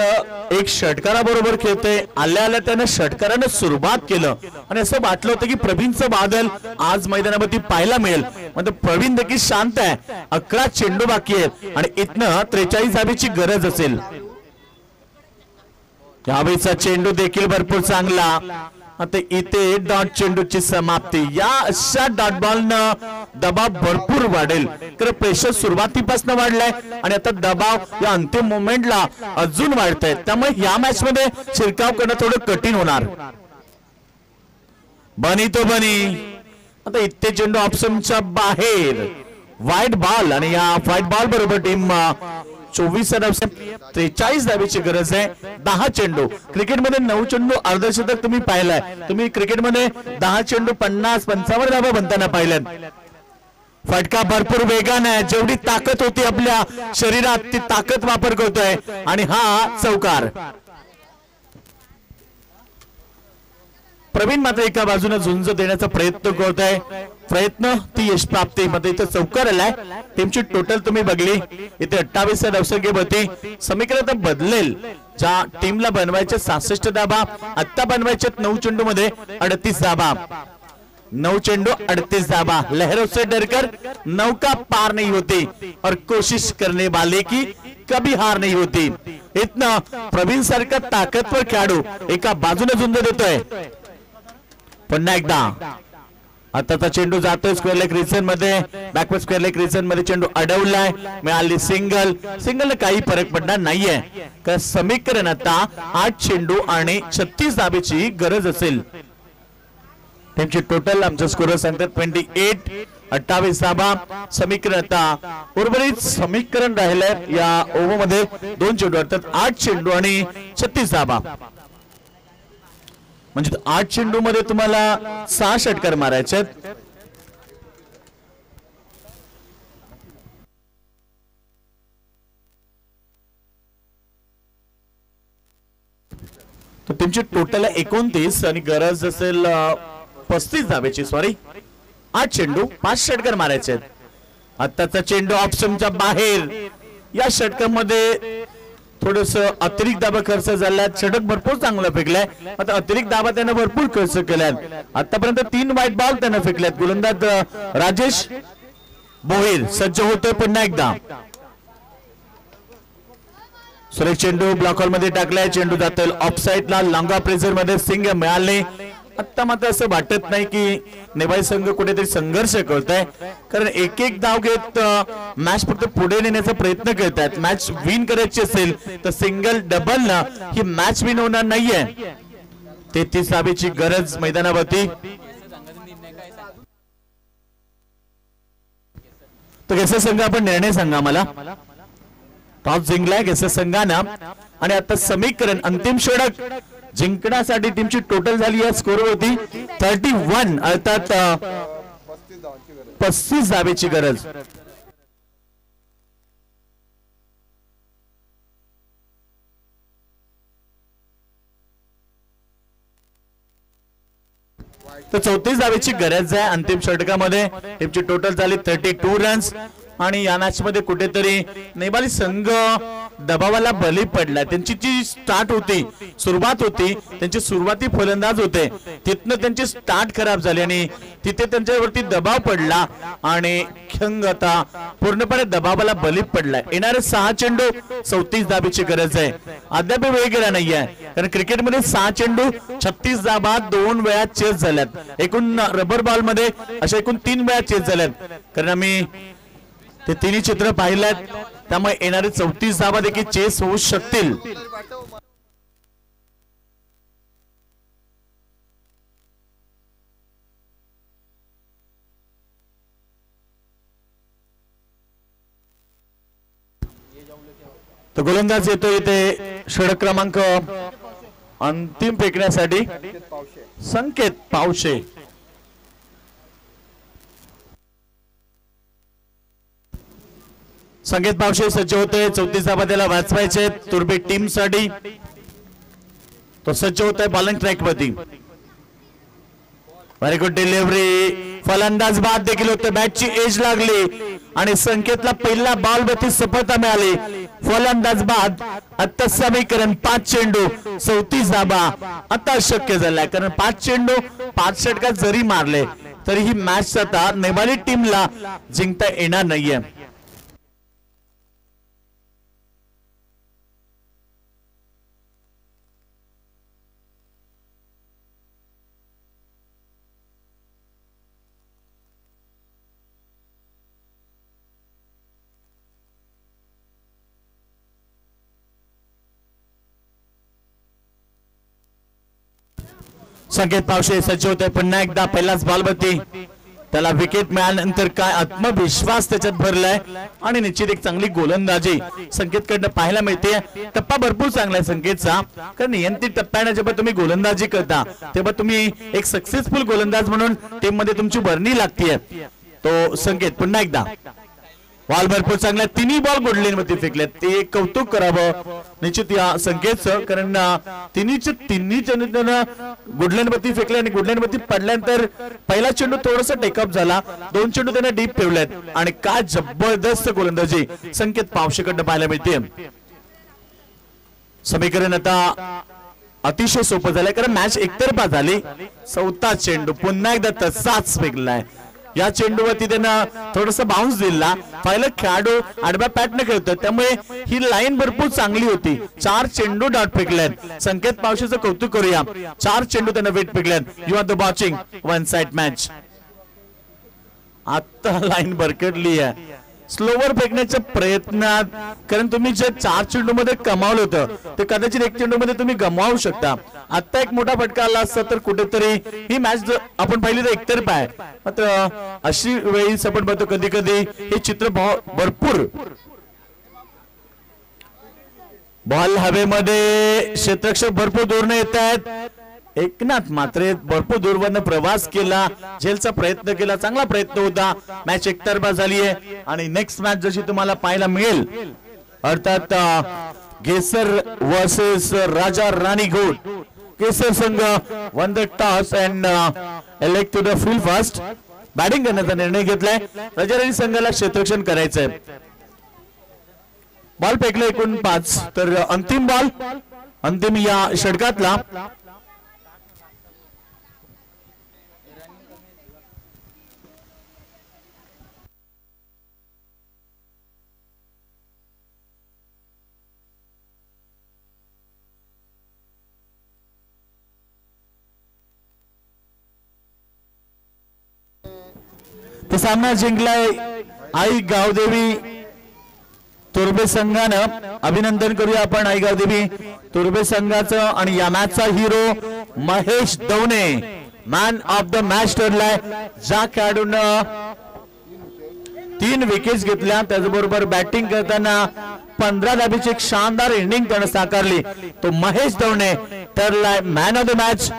एक षटकाराबरोबर खेळते. आल्या आल्या त्यानं षटकारानं सुरुवात केलं आणि असं वाटलं होतं की प्रवीणचं बादल आज मैदानावरती पाहायला मिळेल. मात्र प्रवीण देखील शांत आहे. 11 चेंडू बाकी आहेत आणि इथनं 43 धावेची गरज असेल. यावेळीचा चेंडू देखील भरपूर चांगला. आता इथे डॉट चेंडूची समाप्ती. या अशा डॉट बॉलनं दबाव भरपूर वाढेल. तर प्रेशर सुरुवातीपासून वाढलाय आणि आता दबाव या अंतिम मोमेंटला अजून वाढतंय. त्यामुळे या मॅच मध्ये शिरकाव करणं थोडं कठीण होणार. बनी तो बनी. आता इथे चेंडू ऑप्शनच्या बाहेर. व्हाईट बॉल आणि या व्हाईट बॉल बरोबर टीम 43 धावेची गरज आहे. 10 चेंडू. क्रिकेटमध्ये 9 चेंडू अर्धशतक तुम्ही पाहिलाय. तुम्ही क्रिकेटमध्ये 10 चेंडू 50-55 धावा बनताना पाहिल्यात. फटका भरपूर वेगाने आहे. जेवढी ताकद होती आपल्या शरीरात ती ताकद वापर करतोय आणि हा चौकार. प्रवीण मात्र एका बाजूने झुंज देण्याचा प्रयत्न करतोय. प्रयत्न ती यश प्राप्ती मध्ये इथे चौकार आलाय. टीमची टोटल तुम्ही बघली इथे 28 धावसंख्या होती. समीकरण बदलेल. ज्या टीमला बनवायचे 66 धाबा आता बनवायचे 9 चेंडू मध्ये 38 धाबा. 9 चेंडू 38 धाबा. लहरों से डरकर नौका पार नहीं होती और कोशिश करने वाले की कभी हार नहीं होती. इथनं प्रवीण सारखा ताकदवर खेळाडू एका बाजूने झुंज देतोय. पुन्हा एकदा आताचा चेंडू जातोय स्क्वेअर लेग रिजन मध्ये. बॅकवर्ड स्क्वेअर लेग रिजन मध्ये चेंडू अडवलाय. मिळाली सिंगल. सिंगल काही फरक पडणार नाहीये. कारण समीकरण आता 8 चेंडू आणि 36 धावेची गरज असेल. त्यांची टोटल आमचं स्कोर सांगतात 28. 28 धाबा. समीकरण आता उर्वरित समीकरण राहिलंय या ओव्हर मध्ये 2 चेंडू अर्थात 8 चेंडू आणि 36 धाबा. म्हणजे 8 चेंडू मध्ये तुम्हाला 6 षटकार मारायचे. तर तुमची टोटल 29 आणि गरज असेल 35 धावेची. सॉरी 8 चेंडू 5 षटकार मारायचे. आताचा चेंडू ऑप्शनच्या बाहेर. या षटकामध्ये थोडस अतिरिक्त दाबा खर्च झाला. षटक भरपूर चांगला फेकलाय. आता अतिरिक्त दाबा त्यानं भरपूर खर्च केलाय. आतापर्यंत 3 व्हाईट बॉल त्यानं फेकल्यात. गोलंदाज राजेश भोईर सज्ज होतोय पुन्हा एकदा. सुरेश चेंडू ब्लॉक हॉल मध्ये टाकलाय. चेंडू जातील ऑफ साइडला. लांगा प्रेशर मध्ये सिंग मिळाले. आता मात्र असं वाटत नाही की नेवाई संघ कुठेतरी संघर्ष करताय. कारण एक एक धाव घेत मॅच फक्त पुढे नेण्याचा प्रयत्न करतात. मॅच विन करायची असेल तर सिंगल डबल ना ही मॅच विन होणार नाहीये. 33 धावेची गरज मैदानावरती. तर कसा संघ आपण निर्णय सांगा मला. टॉस जिंकलाय गेस संघानं आणि आता समीकरण अंतिम षटक जिंकण्यासाठी टीमची टोटल झाली या स्कोर होती 31 अर्थात 35 धावेची गरज. तर 34 धावेची गरज आहे अंतिम षटकामध्ये. टीमची टोटल झाली 32 रन्स आणि या मॅच मध्ये कुठेतरी नेपाळी संघ दबावाला बळी पडला. त्यांची जी स्टार्ट होती सुरुवात होती त्यांची सुरुवाती फलंदाज होते तिथनं त्यांची स्टार्ट खराब झाली आणि तिथे त्यांच्यावरती दबाव पडला आणि खंग आता पूर्णपणे दबावाला बळी पडलाय. येणारे 6 चेंडू 34 धावेची गरज आहे. अद्याप वेळ गेला नाहीये कारण क्रिकेटमध्ये 6 चेंडू 36 धावा 2 वेळा चेस झाल्यात. एकूण रबर बॉल मध्ये अशा एकूण 3 वेळा चेस झाल्यात. कारण आम्ही ते तिन्ही चित्र पाहिल्यात. त्यामुळे येणारे 34 धावा देखील चेस होऊ शकतील. तर गोलंदाज येतो इथे षटक क्रमांक अंतिम फेकण्यासाठी संकेत पावशे. संकेत पावशे सज्ज होते. 34 धावा त्याला वाचवायचे तुर्बे टीम साठी. तो सज्ज होत आहे बॉलिंग ट्रॅक वरती. Very good delivery. फलंदाज बाद देखील होते. बॅटची एज लागली आणि संकेतला पहिला बॉलवरती सफलता मिळाली. फलंदाज बाद आता समीकरण 5 चेंडू 34 धाबा आता शक्य झालाय, कारण 5 चेंडू 5 षटकात जरी मारले तरी ही मॅच आता नेपाळी टीमला जिंकता येणार नाहीये. संकेत पावशे सज्ज होते पुन्हा एकदा. पहिलाच बॉलवरती त्याला विकेट मिळाल्यानंतर काय आत्मविश्वास त्याच्यात भरलाय आणि निश्चित एक चांगली गोलंदाजी संकेतकडनं पाहायला मिळते. टप्पा भरपूर चांगला आहे संकेतचा, कारण नियंत्रित टप्प्याने जेव्हा तुम्ही गोलंदाजी करता तेव्हा तुम्ही एक सक्सेसफुल गोलंदाज म्हणून टीम मध्ये तुमची भरणी लागतीये. तो संकेत पुन्हा एकदा बॉल भरपूर चांगला, तिन्ही बॉल गुडलेन मध्ये फेकले, ते एक कौतुक करावं निश्चित या संकेतचं, कारण तिन्ही चेंडू गुडलेन मध्ये फेकले आणि गुडलेन मध्ये पडल्यानंतर पहिला चेंडू थोडासा टेकअप झाला, 2 चेंडू त्यांना डीप ठेवलेत आणि काय जबरदस्त गोलंदाजी संकेत पावशेकडनं पाहायला मिळते. समीकरण आता अतिशय सोपं झालंय, कारण मॅच एकतर्फा झाली. 4था चेंडू पुन्हा एकदा तसाच फेकलाय. या चेंडूवरती त्यांना थोडासा बाउन्स दिला. पहिला खेळाडू आडव्या पॅटने खेळतोय, त्यामुळे ही लाईन भरपूर चांगली होती. 4 चेंडू डॉट फेकल्यात. संकेत पावशेचं कौतुक करूया, 4 चेंडू त्यांना वेट फेकल्यात. You are the watching one side match. आता लाईन भरकटली आहे स्लोवर फेकण्याच्या प्रयत्नात, कारण तुम्ही जे 4 चेंडू मध्ये कमावलं होतं ते कदाचित 1 चेंडू मध्ये तुम्ही गमावू शकता. आता एक मोठा फटका आला असता तर कुठेतरी ही मॅच आपण पाहिली तर एकतर्फा आहे. मात्र अशी वेळी आपण बघतो कधी कधी हे चित्र भरपूर. बॉल हवेमध्ये, क्षेत्ररक्षक भरपूर दूर येत आहेत. एकनाथ मात्र भरपूर दूरवरनं प्रवास केला, झेलचा प्रयत्न केला, चांगला प्रयत्न होता. मॅच एकतर्फा झाली आहे आणि नेक्स्ट मॅच जशी तुम्हाला पाहायला मिळेल, अर्थात गेसर वर्सेस राजा राणी घोड. केसर संघ won the toss and elect to the field first. Batting करण्याचा निर्णय घेतलाय. राजा राणी संघाला क्षेत्ररक्षण करायचंय. बॉल फेकले एकूण 5, तर अंतिम बॉल अंतिम या षटकातला. तो सामना जिंकलाय आई गावदेवी तुर्बे संघानं. अभिनंदन करूया आपण आई गावदेवी तुर्बे संघाचं. आणि या मॅचचा hero Mahesh Davane man of the match ठरलाय. ज्या खेळाडूनं 3 विकेट्स घेतल्या, त्याचबरोबर बॅटिंग करताना 15 धाबीची एक शानदार इनिंग त्यानं साकारली, तो महेश दवणे ठरलाय मॅन ऑफ द मॅच.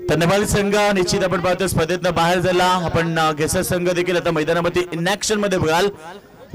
तर नेपाळी संघ निश्चित आपण पाहतो स्पर्धेतनं बाहेर झाला. आपण गेसर संघ देखील आता मैदानामध्ये इन ऍक्शन मध्ये बघाल.